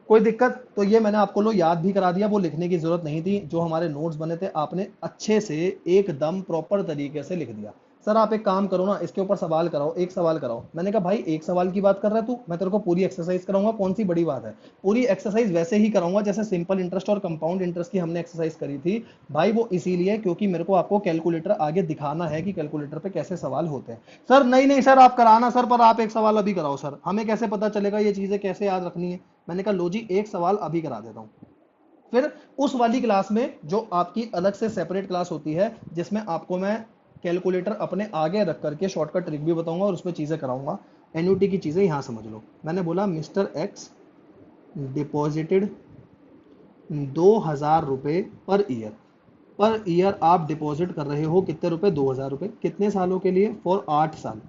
कोई दिक्कत। तो ये मैंने आपको लो याद भी करा दिया, वो लिखने की जरूरत नहीं थी, जो हमारे नोट्स बने थे आपने अच्छे से एकदम प्रॉपर तरीके से लिख दिया। सर आप एक काम करो ना, इसके ऊपर सवाल कराओ, एक सवाल कराओ। मैंने कहा भाई एक सवाल की बात कर रहा है तू, मैं तेरे को पूरी एक्सरसाइज कराऊंगा, कौन सी बड़ी बात है। पूरी एक्सरसाइज वैसे ही कराऊंगा जैसे सिंपल इंटरेस्ट और कंपाउंड इंटरेस्ट की हमने एक्सरसाइज करी थी भाई, वो इसीलिए क्योंकि मेरे को आपको कैलकुलेटर आगे दिखाना है कि कैलकुलेटर पे कैसे सवाल होते हैं। सर नहीं नहीं सर आप कराना सर, पर आप एक सवाल अभी कराओ सर, हमें कैसे पता चलेगा ये चीजें कैसे याद रखनी है। मैंने कहा लो जी एक सवाल अभी करा देता हूं, फिर उस वाली क्लास में जो आपकी अलग से सेपरेट क्लास होती है, जिसमें आपको मैं कैलकुलेटर अपने आगे रख करके शॉर्टकट ट्रिक भी बताऊंगा और उसमें चीजें कराऊंगा। एन्यूटी की चीजें यहां समझ लो। मैंने बोला मिस्टर एक्स डिपॉजिटेड 2,000 रुपए पर ईयर, पर ईयर आप डिपॉजिट कर रहे हो कितने रुपए, 2,000 रुपए, कितने सालों के लिए, फॉर 8 साल।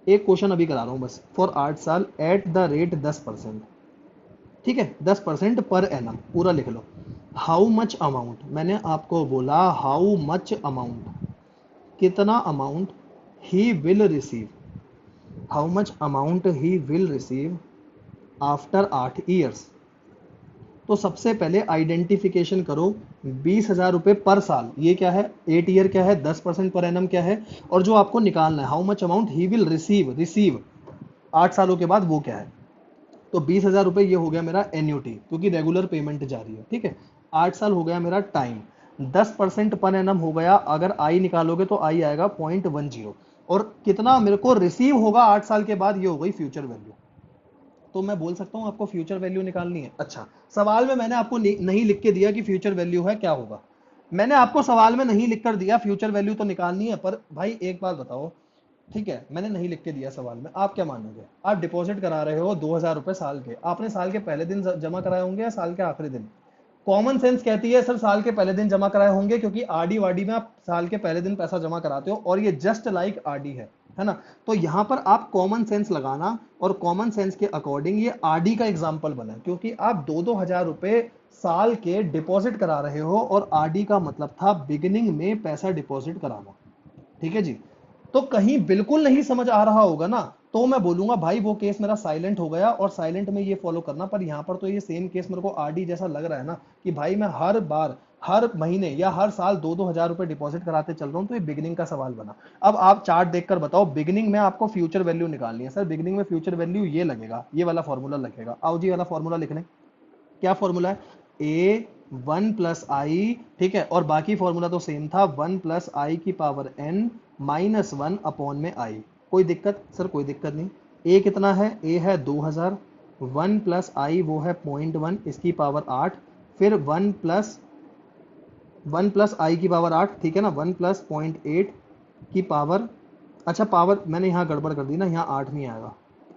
एक क्वेश्चन अभी करा रहा हूं बस, फॉर 8 साल एट द रेट 10%, ठीक है, 10% पर एनम, पूरा लिख लो। हाउ मच अमाउंट, मैंने आपको बोला हाउ मच अमाउंट, कितना amount he will receive, how much amount he will receive after 8 years. तो सबसे पहले आइडेंटिफिकेशन करो, 20,000 रुपए पर साल, ये क्या है, 8 ईयर क्या है, 10% पर एनम क्या है, और जो आपको निकालना है how much amount he will receive, receive 8 सालों के बाद, वो क्या है। तो 20,000 रुपए ये हो गया मेरा एन्यूटी, क्योंकि रेगुलर पेमेंट जा रही है, ठीक है। 8 साल हो गया मेरा टाइम, 10% पर एनम हो गया, अगर आई निकालोगे तो आई आएगा 0.10, और कितना मेरे को रिसीव होगा 8 साल के बाद, ये हो गई फ्यूचर वैल्यू। तो मैं बोल सकता हूं आपको फ्यूचर वैल्यू निकालनी है। अच्छा, सवाल में मैंने आपको नहीं लिख के दिया कि फ्यूचर वैल्यू है क्या होगा, मैंने आपको सवाल में नहीं लिख कर दिया फ्यूचर वैल्यू तो निकालनी है, पर भाई एक बात बताओ, ठीक है मैंने नहीं लिख के दिया सवाल में, आप क्या मानोगे। आप डिपॉजिट करा रहे हो 2,000 रुपए साल के, आपने साल के पहले दिन जमा कराए होंगे या साल के आखिरी दिन, कॉमन सेंस कहती है सर साल के पहले दिन जमा कराए होंगे, क्योंकि आरडी वारडी में आप साल के पहले दिन पैसा जमा कराते हो और ये जस्ट लाइक आरडी है ना। तो यहां पर आप कॉमन सेंस लगाना और कॉमन सेंस के अकॉर्डिंग ये आरडी का एग्जांपल बना, क्योंकि आप 2-2 हजार रुपए साल के डिपॉजिट करा रहे हो और आरडी का मतलब था बिगिनिंग में पैसा डिपॉजिट कराना। ठीक है जी। तो कहीं बिल्कुल नहीं समझ आ रहा होगा ना, तो मैं बोलूंगा भाई वो केस मेरा साइलेंट हो गया और साइलेंट में ये फॉलो करना। पर यहां पर तो ये सेम केस मेरे को आरडी जैसा लग रहा है ना, कि भाई मैं हर बार हर महीने या हर साल 2-2 हजार रुपए डिपॉजिट कराते चल रहा हूं, तो ये बिगिनिंग का सवाल बना। अब आप चार्ट देखकर बताओ, बिगिनिंग में आपको फ्यूचर वैल्यू निकालनी है। सर बिगिनिंग में फ्यूचर वैल्यू ये लगेगा, ये वाला फॉर्मूला लगेगा। आओ जी वाला फॉर्मूला लिख लें। क्या फॉर्मूला है? ए 1 + i, ठीक है, और बाकी फॉर्मूला तो सेम था, 1 + i⁻n -1/i। कोई दिक्कत? सर कोई दिक्कत नहीं। ए कितना है? ए है 2000, 1 + i वो है 0.1, इसकी पावर 8, फिर 1 + i⁻8, ठीक है ना, 1 + 0.8 की पावर, अच्छा पावर मैंने यहाँ गड़बड़ कर दी ना, यहाँ 8 नहीं आएगा,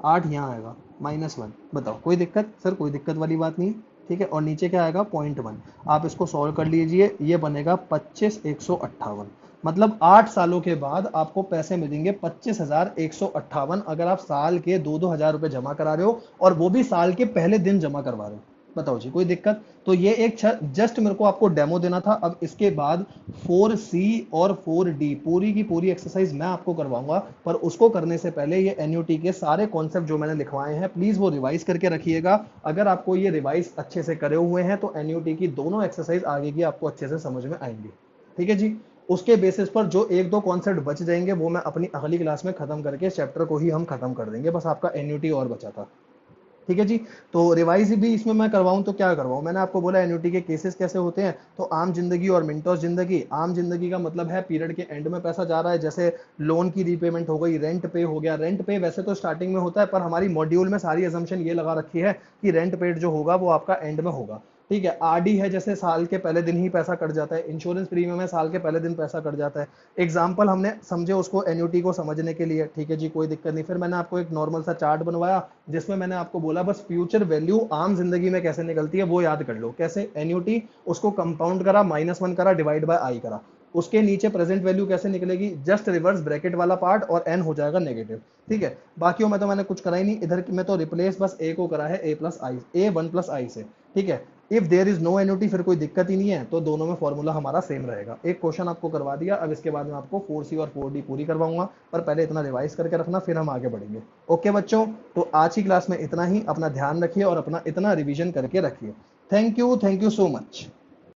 8 यहाँ आएगा -1। बताओ कोई दिक्कत? सर कोई दिक्कत वाली बात नहीं, ठीक है। और नीचे क्या आएगा? 0.1। आप इसको सॉल्व कर लीजिए, ये बनेगा 25,158। मतलब 8 सालों के बाद आपको पैसे मिलेंगे 25,158, अगर आप साल के 2-2 हजार रुपए जमा करा रहे हो और वो भी साल के पहले दिन जमा करवा रहे हो। बताओ जी कोई दिक्कत? तो ये एक जस्ट मेरे को आपको डेमो देना था। अब इसके बाद 4C और 4D पूरी की पूरी एक्सरसाइज मैं आपको करवाऊंगा, पर उसको करने से पहले ये एन्युटी के सारे कॉन्सेप्ट जो मैंने लिखवाए हैं प्लीज वो रिवाइज करके रखिएगा। अगर आपको ये रिवाइज अच्छे से करे हुए हैं तो एन्युटी की दोनों एक्सरसाइज आगे की आपको अच्छे से समझ में आएंगी। ठीक है जी। उसके बेसिस पर जो 1-2 कॉन्सेप्ट बच जाएंगे वो मैं अपनी अगली क्लास में खत्म करके चैप्टर को ही हम खत्म कर देंगे, बस आपका एन्युटी और बचा था। ठीक है जी। तो रिवाइज भी इसमें मैं करवाऊं तो क्या करवाऊं? मैंने आपको बोला एन्युटी के केसेस कैसे होते हैं। तो आम जिंदगी और मिंटोस जिंदगी। आम जिंदगी का मतलब है पीरियड के एंड में पैसा जा रहा है, जैसे लोन की रीपेमेंट हो गई, रेंट पे हो गया। रेंट पे वैसे तो स्टार्टिंग में होता है, पर हमारी मॉड्यूल में सारी अजम्पशन ये लगा रखी है कि रेंट पेड जो होगा वो आपका एंड में होगा। ठीक है। आरडी है, जैसे साल के पहले दिन ही पैसा कट जाता है। इंश्योरेंस प्रीमियम है, साल के पहले दिन पैसा कट जाता है। एग्जाम्पल हमने समझे उसको एन्युटी को समझने के लिए। ठीक है जी, कोई दिक्कत नहीं। फिर मैंने आपको एक नॉर्मल सा चार्ट बनवाया जिसमें मैंने आपको बोला बस फ्यूचर वैल्यू आम जिंदगी में कैसे निकलती है वो याद कर लो। कैसे? एन्युटी, उसको कंपाउंड करा, -1 करा, डिवाइड बाय आई करा। उसके नीचे प्रेजेंट वैल्यू कैसे निकलेगी? जस्ट रिवर्स ब्रैकेट वाला पार्ट और एन हो जाएगा नेगेटिव। ठीक है। बाकी में तो मैंने कुछ करा ही नहीं, इधर में तो रिप्लेस बस ए को करा है a+i, a1+i से। ठीक है। If there is no annuity फिर कोई दिक्कत ही नहीं है, तो दोनों में फॉर्मूला हमारा सेम रहेगा। एक क्वेश्चन आपको करवा दिया, अब इसके बाद में आपको 4C और 4D पूरी करवाऊंगा, पर पहले इतना रिवाइज करके रखना, फिर हम आगे बढ़ेंगे। ओके बच्चों, तो आज की क्लास में इतना ही। अपना ध्यान रखिए और अपना इतना रिवीजन करके रखिए। Thank you so much.